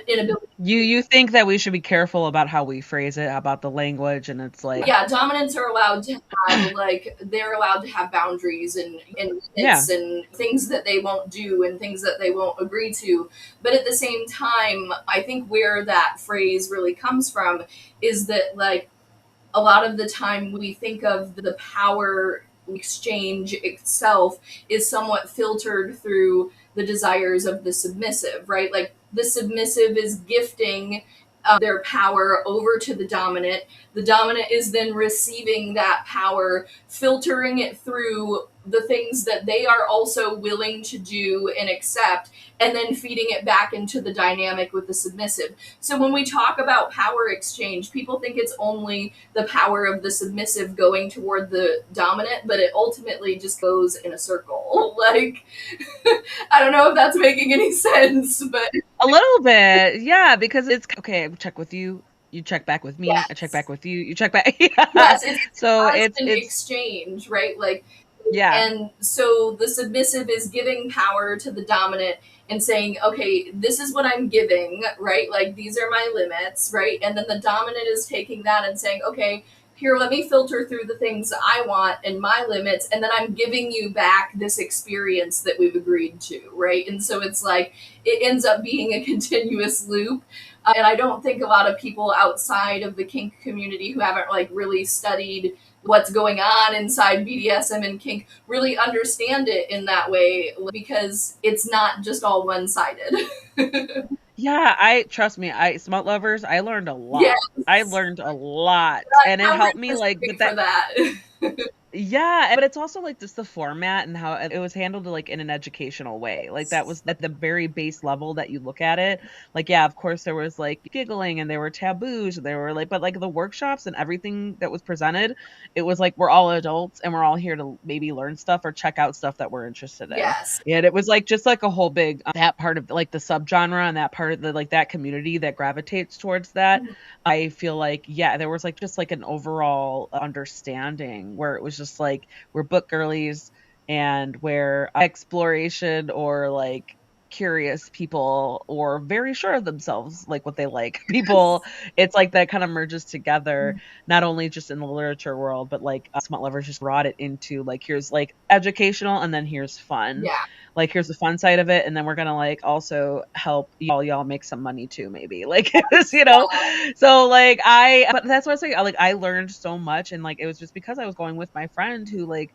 inability. You think that we should be careful about how we phrase it, about the language, and it's like, yeah, dominants are allowed to have like they're allowed to have boundaries and limits and things that they won't do and things that they won't agree to. But at the same time, I think where that phrase really comes from is that like a lot of the time we think of the power exchange itself is somewhat filtered through the desires of the submissive, right? Like the submissive is gifting their power over to the dominant. The dominant is then receiving that power, filtering it through the things that they are also willing to do and accept, and then feeding it back into the dynamic with the submissive. So when we talk about power exchange, people think it's only the power of the submissive going toward the dominant, but it ultimately just goes in a circle. Like, I don't know if that's making any sense, but a little bit, yeah, because it's okay. I check with you, you check back with me, yes. I check back with you, you check back. Yeah. Yes, it's so it's an it's exchange, right? Like, yeah. And so the submissive is giving power to the dominant and saying, okay, this is what I'm giving, right? Like, these are my limits, right? And then the dominant is taking that and saying, okay, here, let me filter through the things I want and my limits, and then I'm giving you back this experience that we've agreed to, right? And so it's like, it ends up being a continuous loop. And I don't think a lot of people outside of the kink community who haven't like really studied what's going on inside BDSM and kink, really understand it in that way, because it's not just all one-sided. Yeah, I trust me, I smut lovers, I learned a Yes. lot. I learned a lot, and it Coverage helped me, is like, great but for that that. yeah, but it's also, like, just the format and how it was handled, like, in an educational way, like, that was at the very base level that you look at it, like, yeah, of course, there was, like, giggling and there were taboos, there were, like but, like, the workshops and everything that was presented, it was like, we're all adults and we're all here to maybe learn stuff or check out stuff that we're interested in, Yes. and it was, like, just, like, a whole big that part of, like, the subgenre and that part of the like, that community that gravitates towards that, I feel like, yeah, there was, like, just, like, an overall understanding where it was just, like, we're book girlies and where exploration or, like, curious people or very sure of themselves, like, what they like people, it's like that kinda merges together, not only just in the literature world, but, like, smut lovers just brought it into, like, here's, like, educational and then here's fun. Yeah. Like, here's the fun side of it, and then we're gonna, like, also help y'all make some money too, maybe. Like, it was, you know? So, like, but that's what I was saying, like, I learned so much, and, like, it was just because I was going with my friend who, like,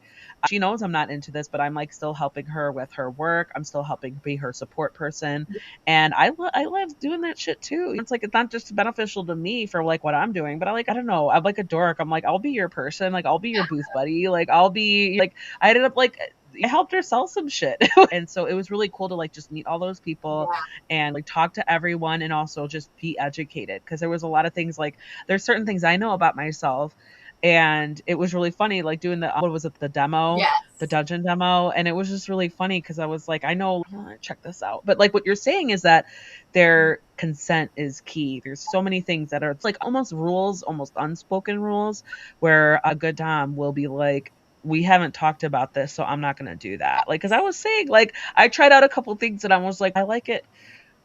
she knows I'm not into this, but I'm, like, still helping her with her work, I'm still helping be her support person, and I love doing that shit too. It's like, it's not just beneficial to me for, like, what I'm doing, but I don't know, I'm like a dork, I'm like, "I'll be your person, like, I'll be your booth buddy, like, I'll be" like, I ended up, like I helped her sell some shit. And so it was really cool to, like, just meet all those people Yeah. and, like, talk to everyone and also just be educated because there was a lot of things, like there's certain things I know about myself, and it was really funny, like, doing the what was it? The Yes. dungeon demo, and it was just really funny because I was like, "I know check this out." But, like, what you're saying is that their consent is key. There's so many things that are it's like almost rules, almost unspoken rules, where a good dom will be like, we haven't talked about this, so I'm not gonna do that. Like, cause I was saying, like, I tried out a couple things and I was like, I like it.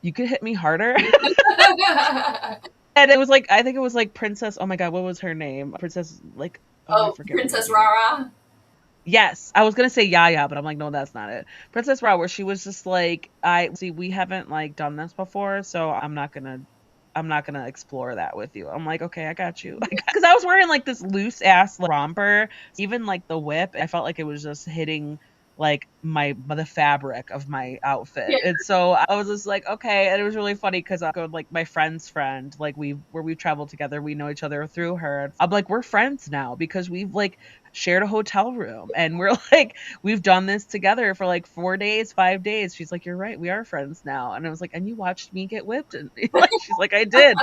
You could hit me harder. And it was like, I think it was like Princess. Oh my God, what was her name? Princess, like, oh, I Oh, forget what her Princess name. Rara. Yes, I was gonna say Yaya, but I'm like, no, that's not it. Princess Ra, where she was just like, I see, we haven't like done this before, so I'm not gonna explore that with you. I'm like, okay, I got you. Because I was wearing like this loose ass like, romper, even like the whip. I felt like it was just hitting like the fabric of my Yeah. outfit, and so I was just like, okay. And it was really funny because I go like my friend's friend, like we've traveled together, we know each other through her. I'm like, we're friends now because we've like shared a hotel room and we're like we've done this together for like 4 days 5 days. She's like, you're right, we are friends now. And I was like, and you watched me get whipped? And like she's like, I did.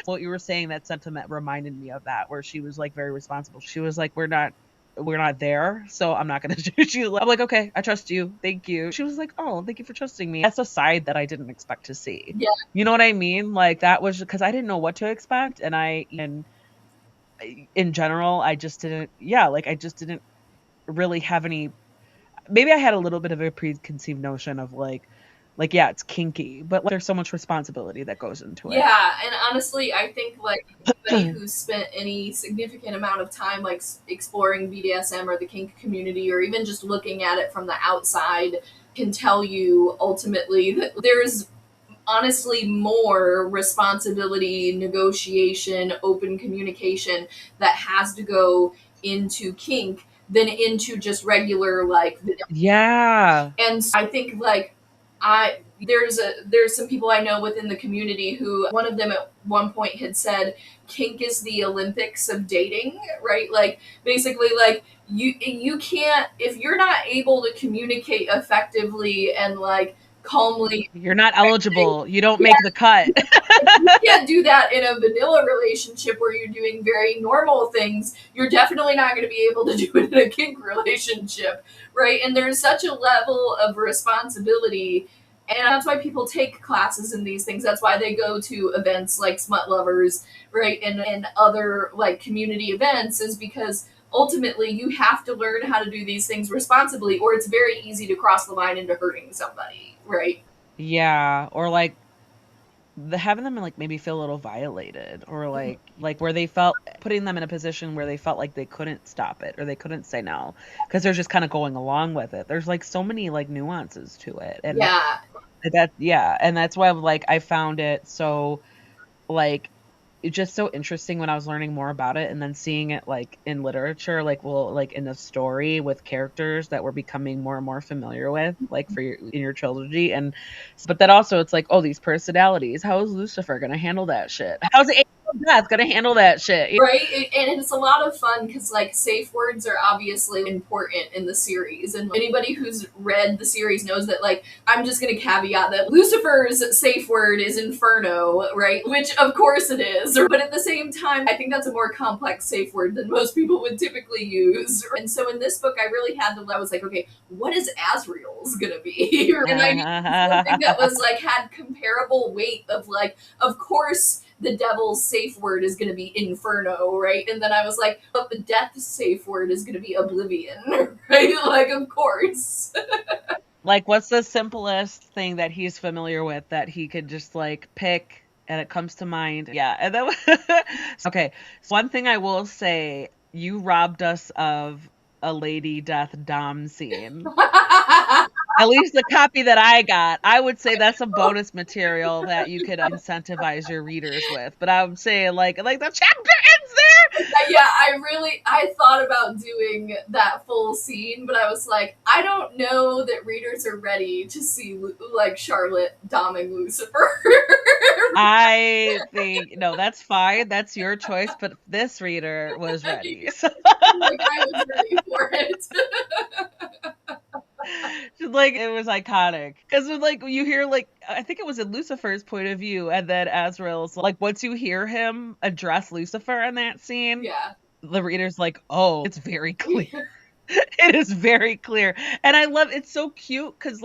What you were saying, that sentiment reminded me of that, where she was like very responsible. She was like, we're not there, so I'm not gonna shoot you. I'm like, okay, I trust you, thank you. She was like, oh, thank you for trusting me. That's a side that I didn't expect to see. Yeah. You know what I mean? Like that was because I didn't know what to expect, and in general, I just didn't yeah, like, I just didn't really have any maybe I had a little bit of a preconceived notion of, like, yeah, it's kinky, but, like, there's so much responsibility that goes into it. Yeah, and honestly, I think like anybody who's spent any significant amount of time like exploring BDSM or the kink community, or even just looking at it from the outside, can tell you ultimately that there's honestly more responsibility, negotiation, open communication that has to go into kink than into just regular like vanilla. Yeah. And so I think like I there's some people I know within the community who one of them at one point had said kink is the Olympics of dating, right? Like basically like you can't, if you're not able to communicate effectively and like calmly. You're not eligible, you don't Yeah, make the cut. if you can't do that in a vanilla relationship where you're doing very normal things, you're definitely not going to be able to do it in a kink relationship, right? And there's such a level of responsibility. And that's why people take classes in these things. That's why they go to events like Smut Lovers, right? And other like community events, is because ultimately you have to learn how to do these things responsibly, or it's very easy to cross the line into hurting somebody, right? Yeah, or, like, having them, like, maybe feel a little violated or, like, where they felt putting them in a position where they felt like they couldn't stop it or they couldn't say no because 'cause they're just kinda going along with it. There's, like, so many, like, nuances to it, and Yeah. and that's why, like, I found it so, like, it's just so interesting when I was learning more about it and then seeing it like in literature, like like in a story with characters that we're becoming more and more familiar with, like for in your trilogy. And but then also it's like, oh, these personalities. How is Lucifer gonna handle that shit? How's the Angel of Death gonna handle that shit? Right? And it's a lot of fun because, like, safe words are obviously important in the series. And anybody who's read the series knows that, like, I'm just going to caveat that Lucifer's safe word is Inferno, right? Which, of course, it is. But at the same time, I think that's a more complex safe word than most people would typically use. And so in this book, I really had to, I was like, okay, what is Azrael's going to be? And I needed something that was, like, had comparable weight of, like, of course, the devil's safe word is going to be Inferno, right? And then I was like, but the death's safe word is going to be Oblivion, right? Like, of course. Like, what's the simplest thing that he's familiar with that he could just like pick and it comes to mind? Yeah. And then, okay. So one thing I will say, you robbed us of a Lady Death Dom scene. At least the copy that I got, I would say that's some bonus material that you could incentivize your readers with. But I would say like the chapter ends there. Yeah, I thought about doing that full scene, but I was like, I don't know that readers are ready to see like Charlotte doming Lucifer. I think no, that's fine. That's your choice. But this reader was ready. So. Like, I was ready for it. Like it was iconic because like you hear like I think it was in Lucifer's point of view, and then Azrael's like once you hear him address Lucifer in that scene, Yeah. the reader's like, oh, it's very clear. It is very clear, and I love it's so cute because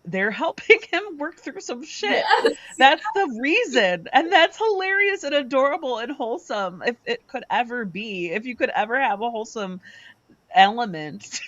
they're helping him work through some shit. Yes. That's the reason, and that's hilarious and adorable and wholesome. If it could ever be, if you could ever have a wholesome element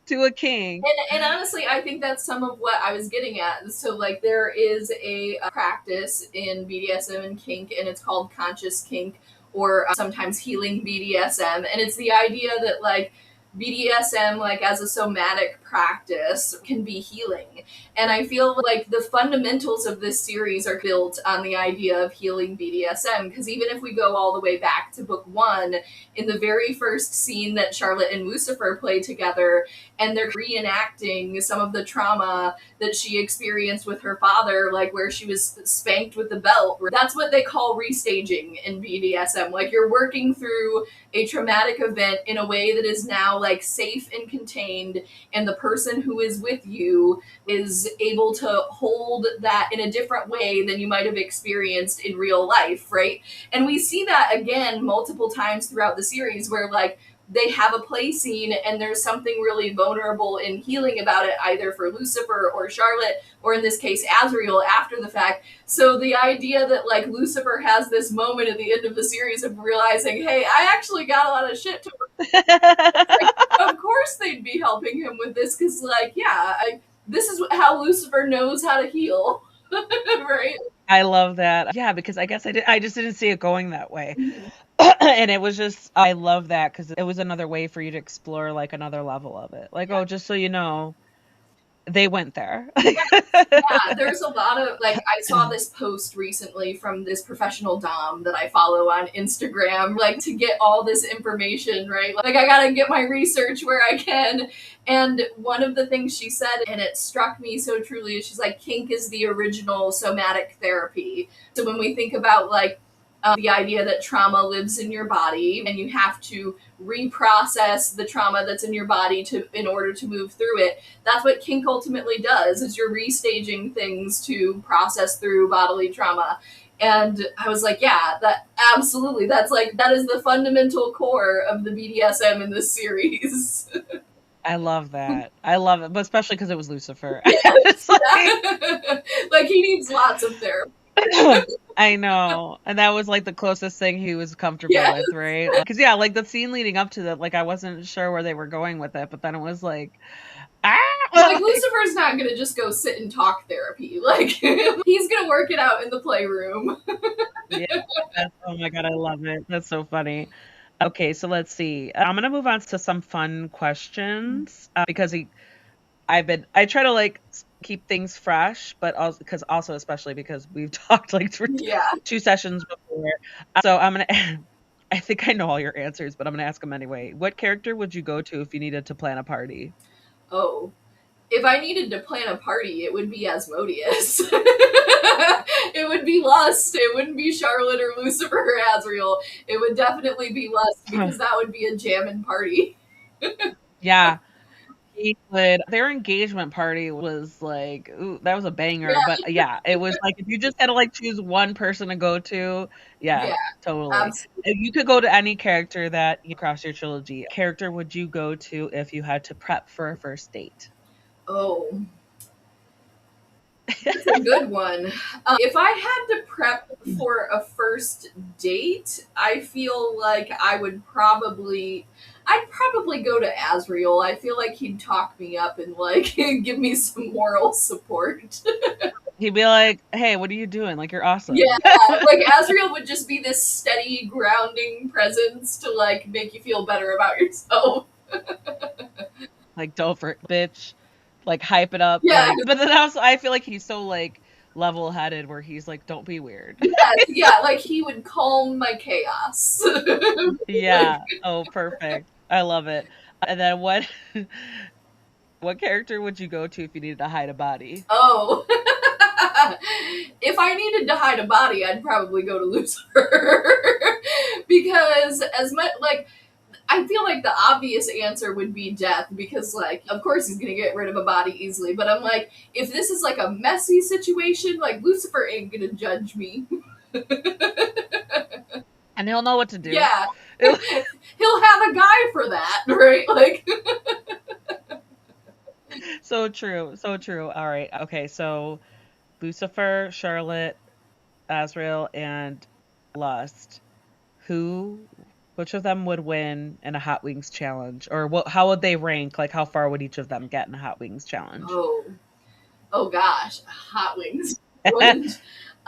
to a king. And honestly, I think that's some of what I was getting at. So, like, there is a practice in BDSM and kink, and it's called conscious kink, or sometimes healing BDSM. And it's the idea that, like, BDSM, like, as a somatic practice, can be healing. And I feel like the fundamentals of this series are built on the idea of healing BDSM. Because even if we go all the way back to book one, in the very first scene that Charlotte and Lucifer play together, and they're reenacting some of the trauma that she experienced with her father, like where she was spanked with the belt. That's what they call restaging in BDSM. Like, you're working through a traumatic event in a way that is now like safe and contained, and the person who is with you is able to hold that in a different way than you might have experienced in real life, right? And we see that again multiple times throughout the series where, like, they have a play scene and there's something really vulnerable and healing about it, either for Lucifer or Charlotte, or in this case, Azrael, after the fact. So the idea that, like, Lucifer has this moment at the end of the series of realizing, hey, I actually got a lot of shit to like, of course they'd be helping him with this, because, like, yeah, this is how Lucifer knows how to heal. Right? I love that. Yeah, because I guess I just didn't see it going that way. Mhm. And it was just I love that because it was another way for you to explore like another level of it. Like, oh, just so you know, they went there. Yeah, there's a lot of, like, I saw this post recently from this professional dom that I follow on Instagram, like, to get all this information, right? Like, I gotta get my research where I can. And one of the things she said, and it struck me so truly, is she's like, kink is the original somatic therapy. So when we think about, like, the idea that trauma lives in your body and you have to reprocess the trauma that's in your body in order to move through it, that's what kink ultimately does, is you're restaging things to process through bodily trauma. And I was like, yeah, that absolutely, that is the fundamental core of the BDSM in this series. I love that. I love it, but especially because it was Lucifer. Yes. Like, Like, he needs lots of therapy. I know, and that was like the closest thing he was comfortable Yes. with, right? Because yeah, like the scene leading up to that, like I wasn't sure where they were going with it, but then it was like, like, Lucifer's not gonna just go sit and talk therapy. Like, he's gonna work it out in the playroom. Yeah, oh my god, I love it. That's so funny. Okay, so let's see. I'm gonna move on to some fun questions because I try to like keep things fresh, but also especially because we've talked like for Yeah. 2 sessions before. So I'm gonna. I think I know all your answers, but I'm gonna ask them anyway. What character would you go to if you needed to plan a party? Oh, if I needed to plan a party, it would be Asmodeus. It would be Lust. It wouldn't be Charlotte or Lucifer or Azriel. It would definitely be Lust because that would be a jammin' party. Yeah, he would. Their engagement party was like, ooh, that was a banger. Yeah, But yeah, it was like if you just had to like choose one person to go to, yeah, yeah, totally. absolutely. If you could go to any character that across your trilogy, character would you go to if you had to prep for a first date? Oh, that's a good one. If I had to prep for a first date, I feel like I'd probably go to Azriel. I feel like he'd talk me up and like give me some moral support. He'd be like, "Hey, what are you doing? Like, you're Yeah, awesome." like Azriel would just be this steady, grounding presence to like make you feel better about yourself. Like, don't for bitch, like hype it up, Yeah, like. But then also, I feel like he's so like level headed, where he's like, "Don't be weird." yes, yeah, like he would calm my chaos. Like, Yeah. Oh, perfect. I love it. And then what? What character would you go to if you needed to hide a body? oh. If I needed to hide a body, I'd probably go to Lucifer. Because as much like I feel like the obvious answer would be death because like of course he's gonna get rid of a body easily, but I'm like, if this is like a messy situation, like Lucifer ain't gonna judge me. And he'll know what to do. Yeah. He'll have a guy for that, right? Like So true. So true. All right. Okay. So Lucifer, Charlotte, Azrael, and Lust. Who, which of them would win in a Hot Wings challenge? Or what, how would they rank? Like, how far would each of them get in a Hot Wings challenge? oh oh gosh, hot wings.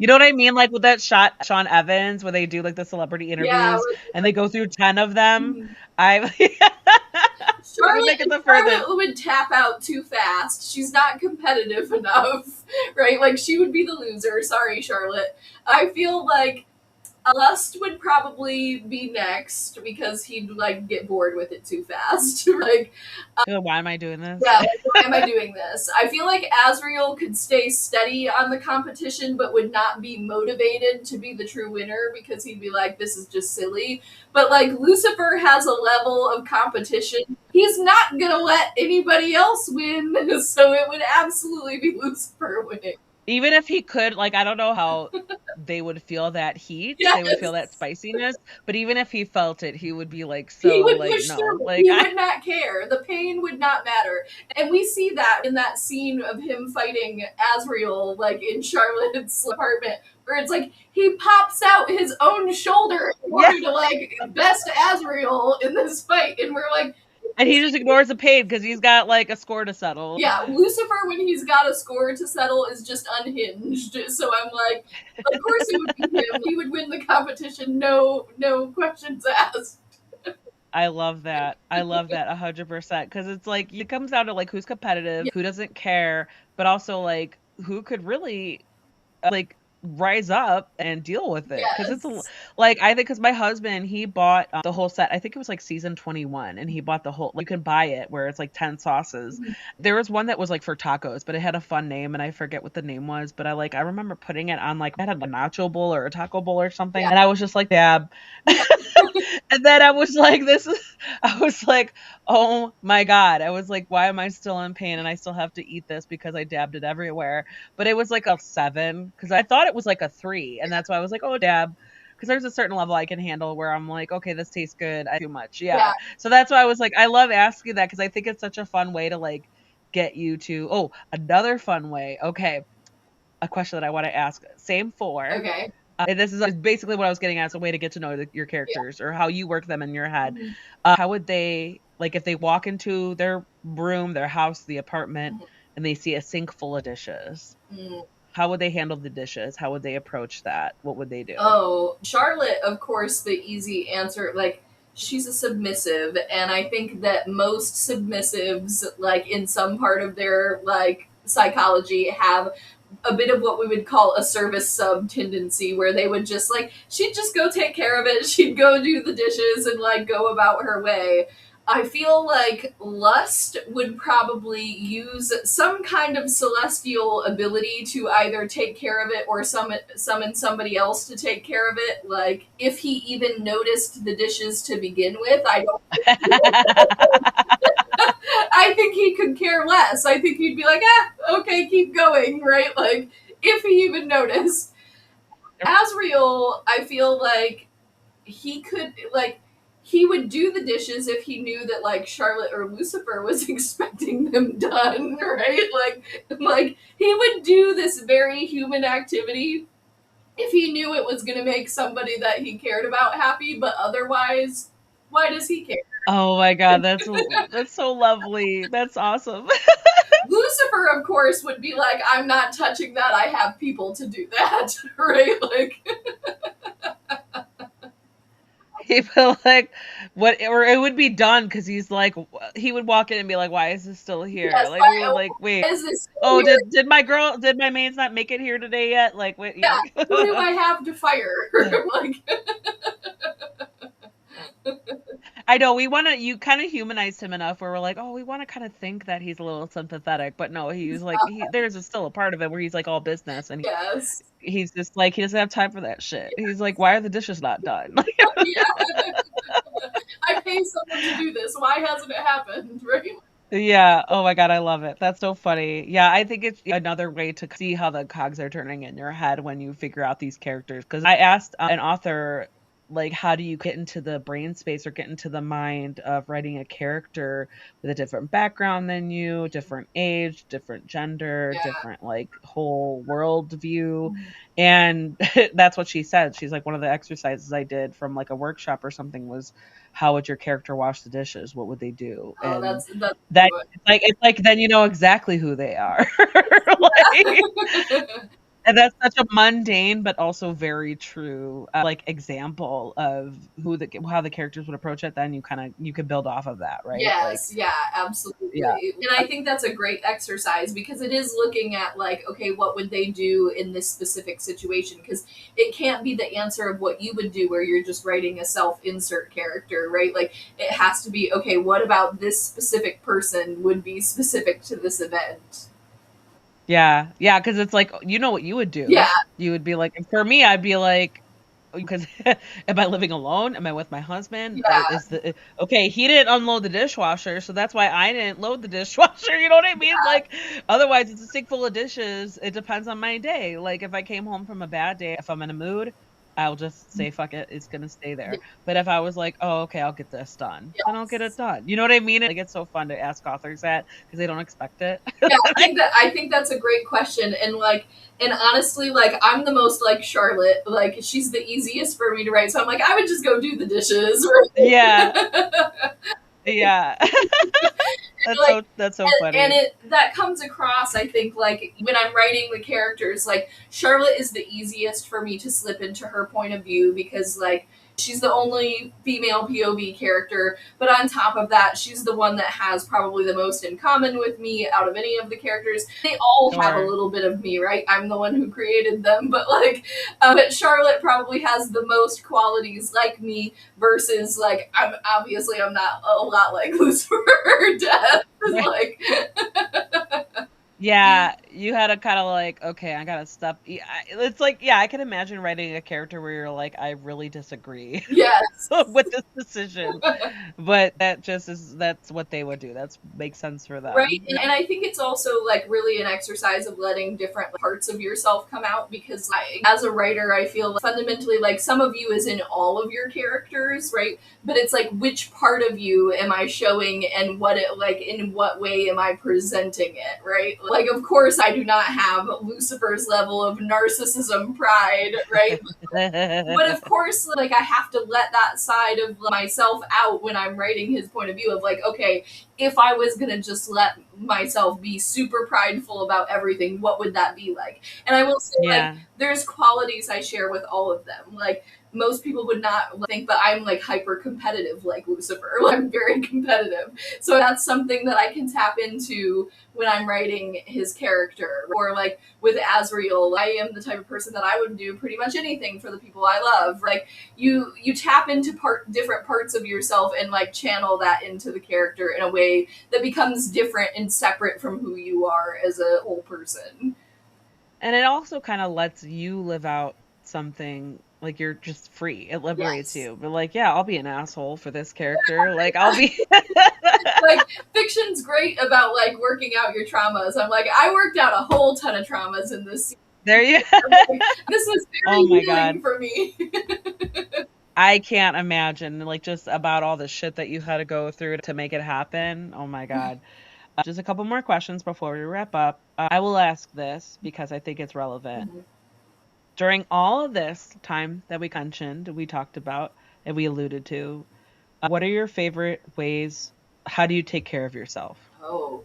You know what I mean? Like with that shot, Sean Evans, where they do like the celebrity Yeah, interviews and they go through 10 of them. mhm. I would make it the furthest. Charlotte would tap out too fast. She's not competitive enough, right? Like she would be the loser. Sorry, Charlotte. I feel like Lust would probably be next because he'd like get bored with it too fast. Like, Why am I doing this? yeah, like, why am I doing this? I feel like Azriel could stay steady on the competition, but would not be motivated to be the true winner because he'd be like, this is just silly. But like, Lucifer has a level of competition. He's not gonna let anybody else win, so it would absolutely be Lucifer winning. Even if he could, like, I don't know how they would feel that heat, they would feel that Yes. spiciness, but even if he felt it, he would be like, He so, would like, push no, through. like, He I, would not care. The pain would not matter. And we see that in that scene of him fighting Azriel, like in Charlotte's apartment, where it's like he pops out his own shoulder in yeah. order to like best Azriel in this fight. And we're like, And he just ignores the pain because he's got like a score to settle. yeah, Lucifer, when he's got a score to settle, is just unhinged. So I'm like, of course it would be him. He would win the competition, no questions asked. I love that. I love that 100% because it's like it comes down to like who's competitive, who doesn't care, but also like who could really like rise up and deal with it because it's Yes. like I think because my husband he bought the whole set. I think it was like season 21 and he bought the whole, like, you can buy it where it's like 10 sauces. There was one that was like for tacos but it had a fun name and I forget what the name was, but I remember putting it on, like, I had a nacho bowl or a taco bowl or something, Yeah. and I was just like, dab. And then I was like, I was like, oh my God. I was like, why am I still in pain and I still have to eat this because I dabbed it everywhere? But it was like a 7 because I thought it was like a 3. And that's why I was like, oh, dab. Because there's a certain level I can handle where I'm like, okay, this tastes good. I too much. Yeah. Yeah. So that's why I was like, I love asking that because I think it's such a fun way to like get you to, oh, another fun way. Okay. A question that I want to ask. Same 4. Okay. And this is basically what I was getting at. It's a way to get to know your Yeah. characters or how you work them in your head. Mhm. How would they, like, if they walk into their room, their house, the apartment, and they see a sink full of dishes? Mm. How would they handle the dishes? How would they approach that? What would they do? Oh, Charlotte, of course, the easy answer. Like, she's a submissive, and I think that most submissives, like, in some part of their, like, psychology have a bit of what we would call a service sub tendency, where they would just like, she'd just go take care of it, she'd go do the dishes and like go about her way. I feel like Lust would probably use some kind of celestial ability to either take care of it or summon somebody else to take care of it. Like, if he even noticed the dishes to begin with, I don't. I think he could care less. I think he'd be like, okay, keep going, right? Like, if he even noticed. Asriel, I feel like he could, like, he would do the dishes if he knew that like Charlotte or Lucifer was expecting them done, right? Like he would do this very human activity if he knew it was going to make somebody that he cared about happy, but otherwise, why does he care? Oh my god, that's so lovely. That's awesome. Lucifer, of course, would be like, I'm not touching that. I have people to do that, right? Like, He felt like what, or it would be done because he's like, he would walk in and be like, "Why is this still here?" yes, Like we would like, wait, is this oh, weird? did my maids not make it here today yet? Like, wait, Yeah, who do I have to fire? Like, I know we want to. You kind of humanized him enough where we're like, oh, we want to kind of think that he's a little sympathetic, but no, he's like, there's still a part of it where he's like all business, and yes. he's just like, he doesn't have time for that shit. He's like, why are the dishes not done? Yeah. I pay someone to do this. Why hasn't it happened? Right? Yeah. Oh my god, I love it. That's so funny. Yeah, I think it's another way to see how the cogs are turning in your head when you figure out these characters. Because I asked an author, like, how do you get into the brain space or get into the mind of writing a character with a different background than you, different age, different gender, Yeah. different like whole world view, and that's what she said. She's like, one of the exercises I did from like a workshop or something was, how would your character wash the dishes? What would they do? Oh, And that's that it's like then you know exactly who they are. Like, and that's such a mundane but also very true like example of how the characters would approach it. Then you can build off of that, right? Like, yes, yeah, absolutely. yeah. And I think that's a great exercise because it is looking at like, okay, what would they do in this specific situation? Because it can't be the answer of what you would do where you're just writing a self-insert character, right? Like it has to be, okay, what about this specific person would be specific to this event? Yeah. Yeah, because it's like, you know what you would do. Yeah. You would be like, for me, I'd be like, because am I living alone? Am I with my husband? Yeah. Okay, he didn't unload the dishwasher, so that's why I didn't load the dishwasher. You know what I mean? Yeah. Like, otherwise it's a sink full of dishes. It depends on my day. Like, if I came home from a bad day, if I'm in a mood, I'll just say fuck it, it's gonna stay there. But if I was like, oh, okay, I'll get this done, then I'll get it done. You know what I mean? Like, it's so fun to ask authors that because they don't expect it. Yeah, I think that's a great question, and like, and honestly, like, I'm the most like Charlotte. Like, she's the easiest for me to write, so I'm like, I would just go do the dishes. Yeah. Yeah. Like, that's so funny. and that comes across, I think, like when I'm writing the characters, like Charlotte is the easiest for me to slip into her point of view because like she's the only female POV character, but on top of that, she's the one that has probably the most in common with me out of any of the characters. They all have a little bit of me, right? I'm the one who created them, but like, but Charlotte probably has the most qualities like me versus like I'm not a lot like Lucifer or Death. Like, yeah, you had to kind of like, okay, I gotta step. It's like, yeah, I can imagine writing a character where you're like, I really disagree yes. with this decision, but that's what they would do. That makes sense for them, right? And I think it's also like really an exercise of letting different parts of yourself come out because as a writer, I feel like fundamentally like some of you is in all of your characters, right? But it's like which part of you am I showing and what it like in what way am I presenting it, right? Like of course I do not have Lucifer's level of narcissism pride, right? But of course like I have to let that side of myself out when I'm writing his point of view of like, okay, if I was gonna just let myself be super prideful about everything, what would that be like? And I will say, like, there's qualities I share with all of them. Like, most people would not think that I'm like hyper competitive like Lucifer. I'm very competitive. So that's something that I can tap into when I'm writing his character. Or like with Azrael, I am the type of person that I would do pretty much anything for the people I love. Like you tap into different parts of yourself and like channel that into the character in a way that becomes different and separate from who you are as a whole person. And it also kind of lets you live out something like you're just free. It liberates Yes. you. But like, yeah, I'll be an asshole for this character. Like I'll be Like fiction's great about like working out your traumas. I'm like, I worked out a whole ton of traumas in this. there you Like, this was Oh very my healing God. for me. I can't imagine like just about all the shit that you had to go through to make it happen. Oh my God. Just a couple more questions before we wrap up. I will ask this because I think it's relevant. Mhm. During all of this time that we mentioned, we talked about, and we alluded to, what are your favorite ways? How do you take care of yourself? Oh,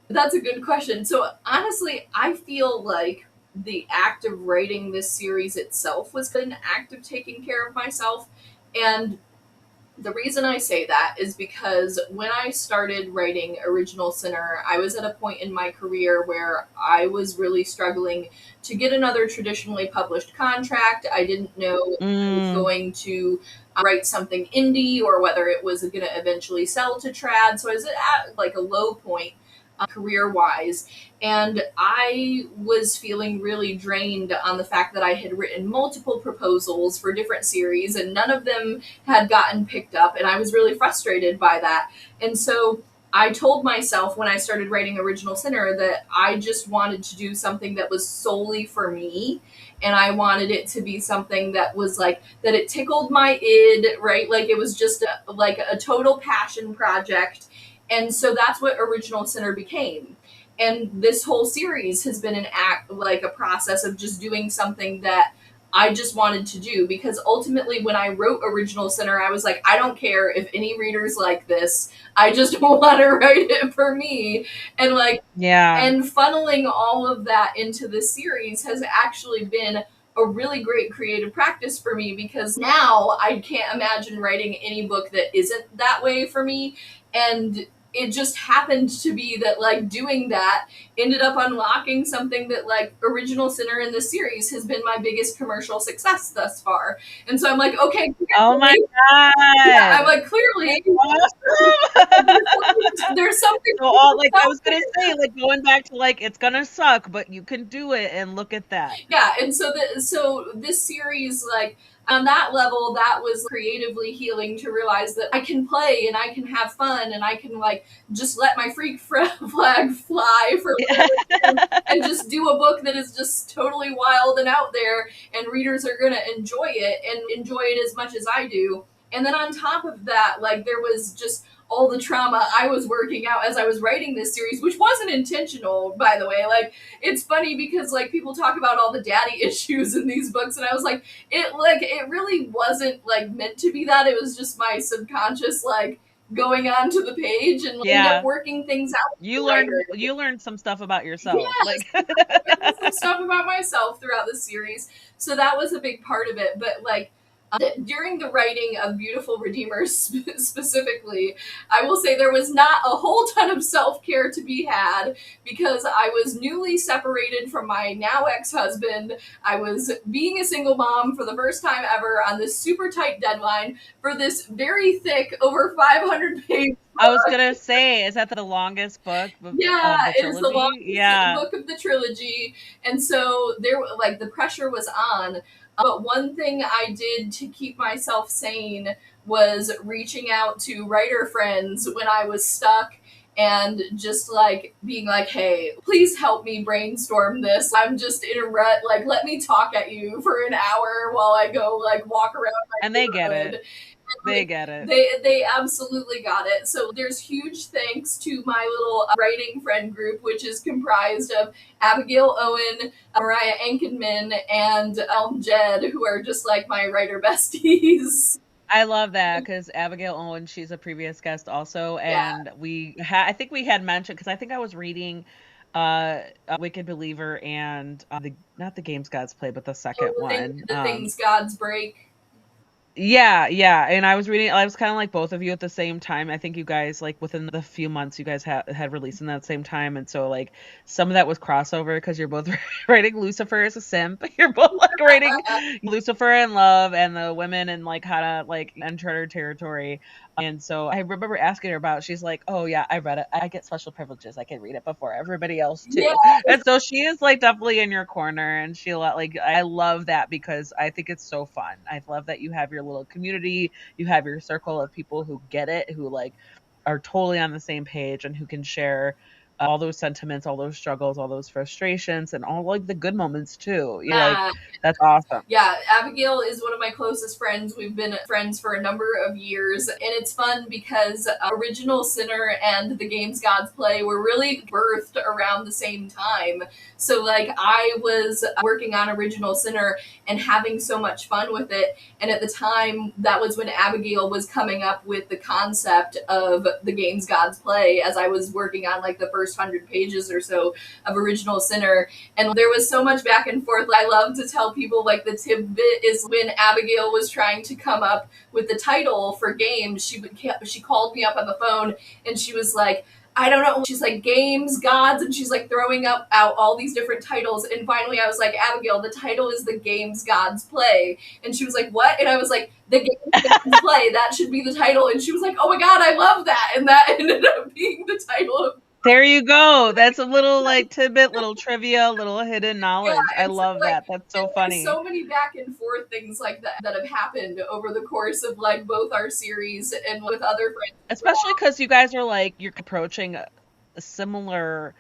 that's a good question. So honestly, I feel like the act of writing this series itself was an act of taking care of myself. And the reason I say that is because when I started writing Original Sinner, I was at a point in my career where I was really struggling to get another traditionally published contract. I didn't know if I was Mm, going to write something indie or whether it was going to eventually sell to trad. So I was at like a low point career wise. And I was feeling really drained on the fact that I had written multiple proposals for different series and none of them had gotten picked up. And I was really frustrated by that. And so I told myself when I started writing Original Sinner that I just wanted to do something that was solely for me. And I wanted it to be something that was like, that it tickled my id, right? Like it was just like a total passion project. And so that's what Original Sinner became. And this whole series has been an act, like a process of just doing something that I just wanted to do. Because ultimately, when I wrote Original Sinner, I was like, I don't care if any readers like this. I just want to write it for me. And like, yeah. and funneling all of that into the series has actually been a really great creative practice for me because now I can't imagine writing any book that isn't that way for me. And it just happened to be that like doing that ended up unlocking something that like Original Sinner in the series has been my biggest commercial success thus far. And so I'm like, okay, Oh my clearly, yeah, I'm God. like, clearly Awesome. there's something So all like I out was gonna say, like going back to like it's gonna suck, but you can do it and look at that. yeah. And so this series like on that level that was creatively healing to realize that I can play and I can have fun and I can like just let my freak flag fly for a Yeah. little bit and just do a book that is just totally wild and out there and readers are going to enjoy it and enjoy it as much as I do. And then on top of that, like there was just all the trauma I was working out as I was writing this series, which wasn't intentional, by the way. Like it's funny because like people talk about all the daddy issues in these books and I was like it really wasn't like meant to be that. It was just my subconscious like going onto the page and end up Yeah. working things out with the You writer. learned some stuff about yourself. Yes, Like learned some stuff about myself throughout the series. So that was a big part of it. But like during the writing of Beautiful Redeemers specifically, I will say there was not a whole ton of self care to be had because I was newly separated from my now ex husband. I was being a single mom for the first time ever on this super tight deadline for this very thick, over 500-page. I was gonna say, is that the longest book Yeah, of the it is the trilogy? longest Yeah. book of the trilogy, and so there, like the pressure was on. But one thing I did to keep myself sane was reaching out to writer friends when I was stuck and just like being like, hey, please help me brainstorm this. I'm just in a rut. Like, let me talk at you for an hour while I go like walk around And my they get neighborhood. it. They get it. They absolutely got it. So there's huge thanks to my little writing friend group, which is comprised of Abigail Owen, Mariah Ankenman, and Jed, who are just like my writer besties. I love that because Abigail Owen, she's a previous guest also, Yeah. and I think we had mentioned because I think I was reading Wicked Believer and the not the Games Gods Play, but the second Oh, one. the things gods break. Yeah, and I was reading. I was kind of like both of you at the same time. I think you guys like within the few months you guys had released in that same time, and so like some of that was crossover because you're both writing Lucifer as a simp. You're both like writing Lucifer in love and the women and like how to like uncharted territory. And so I remember asking her about. She's like, "Oh yeah, I read it. I get special privileges. I can read it before everybody else Yeah. too." And so she is like definitely in your corner, and she like I love that because I think it's so fun. I love that you have your little community, you have your circle of people who get it, who like are totally on the same page and who can share all those sentiments, all those struggles, all those frustrations, and all like the good moments too. You like Yeah. that's awesome. Yeah, Abigail is one of my closest friends. We've been friends for a number of years, and it's fun because Original Sinner and the Games Gods Play were really birthed around the same time. So, like, I was working on Original Sinner and having so much fun with it, and at the time, that was when Abigail was coming up with the concept of the Games Gods Play as I was working on, like, the first 100 pages or so of Original Sinner, and there was so much back and forth. I love to tell people like the tidbit is when Abigail was trying to come up with the title for games, she called me up on the phone and she was like, I don't know. She's like games, gods, and she's like throwing out all these different titles. And finally, I was like, Abigail, the title is the Games Gods Play. And she was like, what? And I was like, the Games Gods Play. That should be the title. And she was like, oh my god, I love that. And that ended up being the title of. There you go. That's a little like tidbit, little trivia, little hidden Yeah, knowledge. I and so love like, that. That's so and there's funny. so many back and forth things like that have happened over the course of like both our series and with other friends as Especially well. because you guys are like you're approaching a similar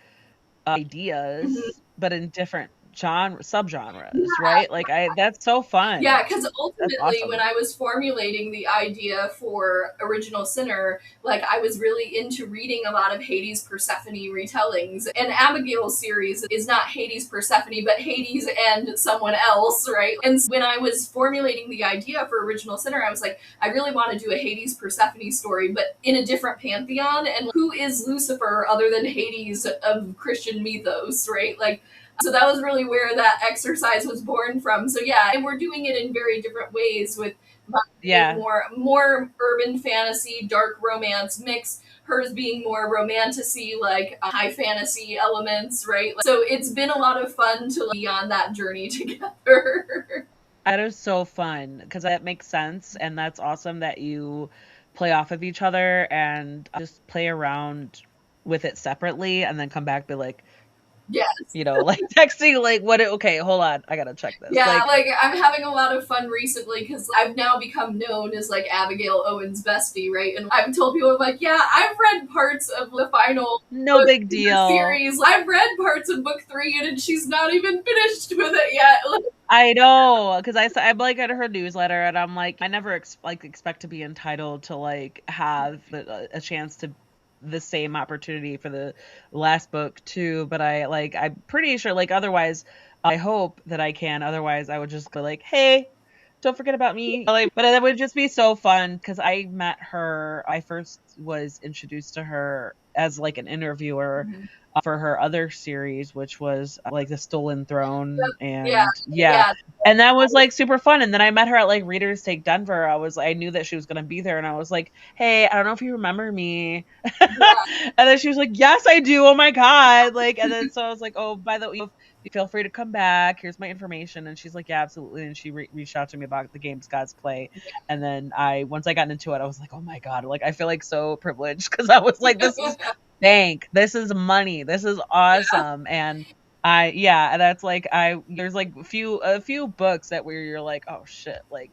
Mhm. ideas, but in different subgenres, Yeah, right? Like I that's so fun. yeah, because That's ultimately, when awesome. I was formulating the idea for Original Sinner, like I was really into reading a lot of Hades Persephone retellings. And Abigail's series is not Hades Persephone, but Hades and someone else, right? And when I was formulating the idea for Original Sinner, I was like, I really want to do a Hades Persephone story, but in a different pantheon. And who is Lucifer other than Hades of Christian mythos, right? Like, so that was really where that exercise was born from. So yeah, and we're doing it in very different ways with mine being Yeah. more urban fantasy, dark romance mix, hers being more romantasy, like high fantasy elements, right? So it's been a lot of fun to be on that journey together. That is so fun because that makes sense and that's awesome that you play off of each other and just play around with it separately and then come back be like, Yes. like texting like okay, hold on, I gotta check this. Yeah, Like like I'm having a lot of fun recently because I've now become known as like Abigail Owen's bestie, right? And I've told people, I'm like, yeah, I've read parts of the final no book big in the deal. series. I've read parts of book 3, and she's not even finished with it yet. I know, because I'm like at her newsletter, and I'm like, I never expect to be entitled to like have a chance to the same opportunity for the last book too. But I'm pretty sure like otherwise, I hope that I can. Otherwise, I would just be like, hey, don't forget about me. Like, but it would just be so fun because I met her. I first was introduced to her as like an interviewer Mhm. for her other series, which was like the Stolen Throne, Yeah, and yeah, yeah, and that was like super fun. And then I met her at like Readers Take Denver. I knew that she was gonna be there, and I was like, hey, I don't know if you remember me. yeah. And then she was like, yes, I do. Oh my god, like, and then so I was like, oh, by the way, feel free to come back. Here's my information. And she's like, yeah, absolutely. And she reached out to me about the Games Gods Play. And then once I got into it, I was like, oh my god, like I feel like so privileged because I was like, this is this is money, this is awesome. And yeah, that's like there's like a few books that where you're like, oh shit, like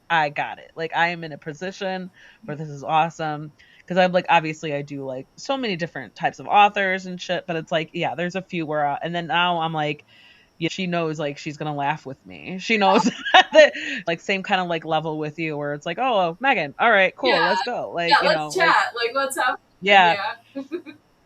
I got it. Like I am in a position where this is awesome. Because I'm like, obviously, I do like so many different types of authors and shit, but it's like, yeah, there's a few where, and then now I'm like, yeah, she knows like she's gonna laugh with me. She knows that like same kind of like level with you, where it's like, oh, Megan, all right, cool, Yeah, let's go. yeah, Like, let's like, chat. Like, let's have fun. yeah, Yeah.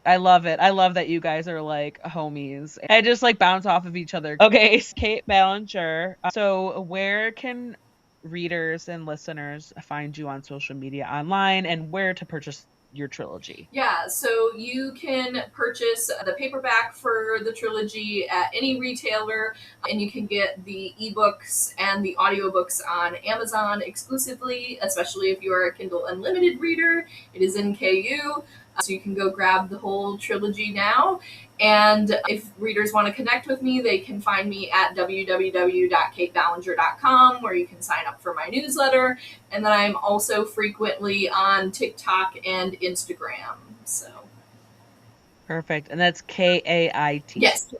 I love it. I love that you guys are like homies. I just like bounce off of each other. Okay, Kate Ballenger. So, where can readers and listeners find you on social media online and where to purchase your trilogy? Yeah, so you can purchase the paperback for the trilogy at any retailer, and you can get the ebooks and the audiobooks on Amazon exclusively, especially if you are a Kindle Unlimited reader. It is in KU, so you can go grab the whole trilogy now. And if readers want to connect with me, they can find me at www.kateballenger.com, where you can sign up for my newsletter. And then I'm also frequently on TikTok and Instagram. So Perfect. And that's Kait. yes,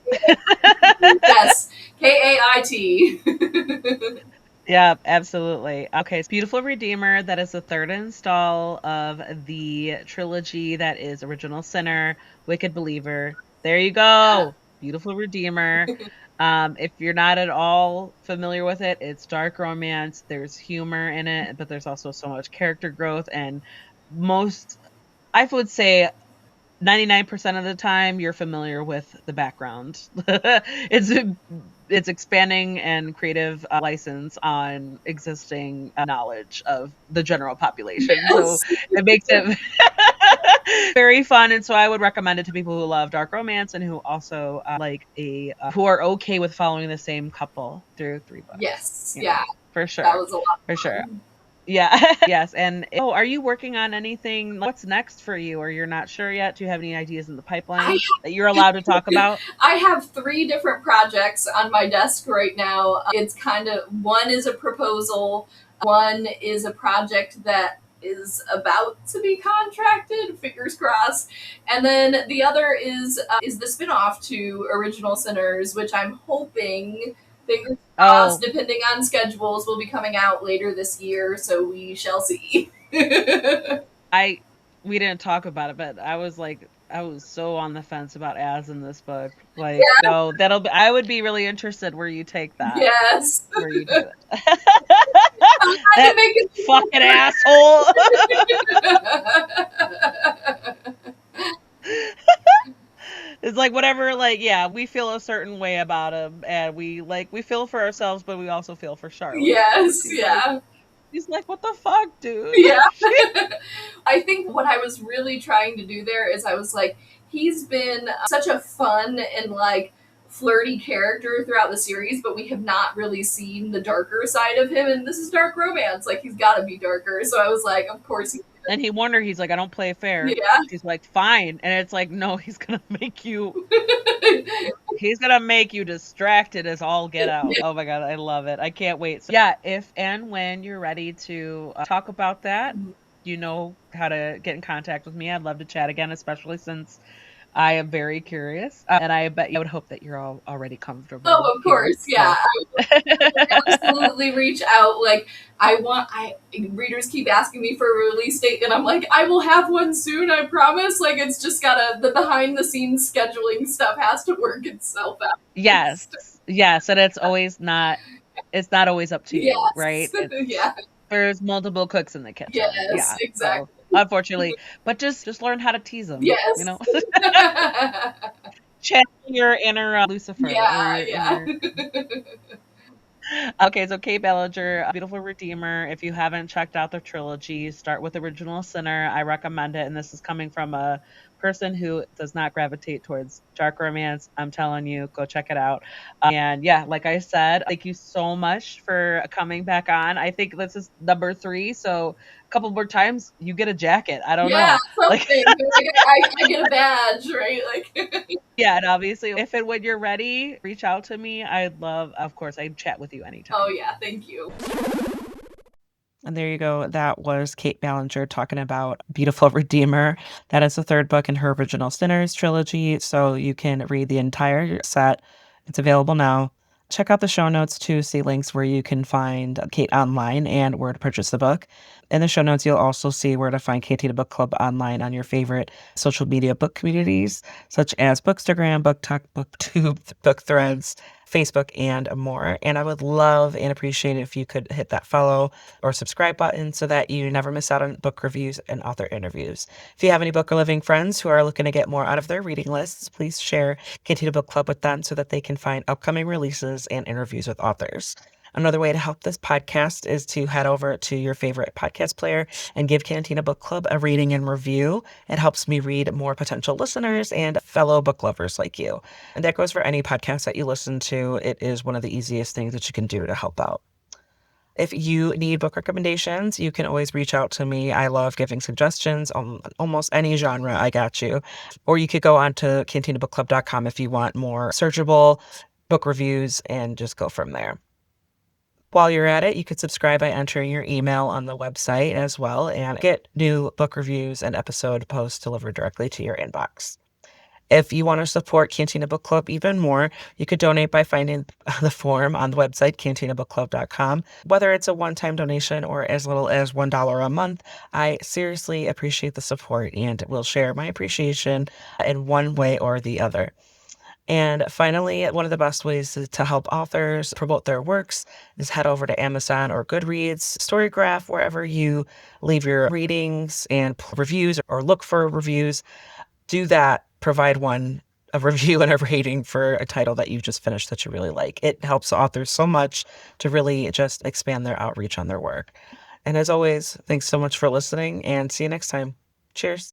yes, Kait. Yeah, absolutely. Okay, so Beautiful Redeemer, that is the third install of the trilogy that is Original Sinner, Wicked Believer. There you go. Beautiful Redeemer. If you're not at all familiar with it, it's dark romance. There's humor in it, but there's also so much character growth and most, I would say, 99% of the time you're familiar with the background. It's expanding and creative license on existing knowledge of the general population. So Yes. it makes it very fun. And so I would recommend it to people who love dark romance and who also who are okay with following the same couple through 3 books. Yes. You Yeah. know, for sure. That was a lot. For sure. Yeah. Yes. And are you working on anything? What's next for you? Or you're not sure yet? Do you have any ideas in the pipeline that you're allowed to talk about? I have 3 different projects on my desk right now. It's kind of, one is a proposal, one is a project that is about to be contracted, fingers crossed, and then the other is the spinoff to Original Sinners, which I'm hoping, fingers crossed, depending on schedules, will be coming out later this year. So we shall see. We didn't talk about it, but I was so on the fence about as in this book. Like, yeah. No, I would be really interested where you take that. Yes. Where you do it. That fucking asshole. It's like whatever, like, yeah, we feel a certain way about him, and we feel for ourselves, but we also feel for Charlotte. Yes, yeah. He's like, what the fuck, dude? Yeah. I think what I was really trying to do there is I was like, he's been such a fun and like flirty character throughout the series, but we have not really seen the darker side of him, and this is dark romance. Like, he's got to be darker. So I was like, of course he's and he wondered, he's like, I don't play fair. Yeah. He's like, fine. And it's like, no, he's gonna make you distracted as all get out. Oh my god, I love it. I can't wait. So, yeah, if and when you're ready to talk about that, you know how to get in contact with me. I'd love to chat again, especially since I am very curious, and I would hope that you're all already comfortable. Oh, of course, yeah. I would absolutely reach out. Like, readers keep asking me for a release date, and I'm like, I will have one soon, I promise. Like, it's just the behind the scenes scheduling stuff has to work itself out. Yes, and it's not always up to you, right? Yeah. There's multiple cooks in the kitchen. Yes, exactly. So, unfortunately, but just learn how to tease them. Yes. You know? Channel your inner Lucifer. Yeah. Okay, so Kait Ballenger, Beautiful Redeemer. If you haven't checked out the trilogy, start with Original Sinner. I recommend it, and this is coming from a person who does not gravitate towards dark romance. I'm telling you, go check it out. And yeah, like I said, thank you so much for coming back on. I think this is number 3, so a couple more times you get a jacket. I don't know. Something. I get a badge, right? Like. Yeah, and obviously, if and when you're ready, reach out to me. Of course, I'd chat with you anytime. Oh yeah, thank you. And there you go. That was Kait Ballenger talking about Beautiful Redeemer. That is the 3rd book in her Original Sinners trilogy, so you can read the entire set. It's available now. Check out the show notes to see links where you can find Kait online and where to purchase the book. In the show notes, you'll also see where to find Cantina Book Club online on your favorite social media book communities, such as Bookstagram, BookTok, BookTube, BookThreads, Facebook, and more. And I would love and appreciate it if you could hit that follow or subscribe button so that you never miss out on book reviews and author interviews. If you have any book or living friends who are looking to get more out of their reading lists, please share Cantina Book Club with them so that they can find upcoming releases and interviews with authors. Another way to help this podcast is to head over to your favorite podcast player and give Cantina Book Club a rating and review. It helps me read more potential listeners and fellow book lovers like you. And that goes for any podcast that you listen to. It is one of the easiest things that you can do to help out. If you need book recommendations, you can always reach out to me. I love giving suggestions on almost any genre. I got you. Or you could go on to cantinabookclub.com if you want more searchable book reviews and just go from there. While you're at it, you could subscribe by entering your email on the website as well and get new book reviews and episode posts delivered directly to your inbox. If you want to support Cantina Book Club even more, you could donate by finding the form on the website, cantinabookclub.com. Whether it's a one-time donation or as little as $1 a month, I seriously appreciate the support and will share my appreciation in one way or the other. And finally, one of the best ways to help authors promote their works is head over to Amazon or Goodreads, Storygraph, wherever you leave your readings and reviews or look for reviews. Do that. Provide a review and a rating for a title that you just finished that you really like. It helps authors so much to really just expand their outreach on their work. And as always, thanks so much for listening and see you next time. Cheers.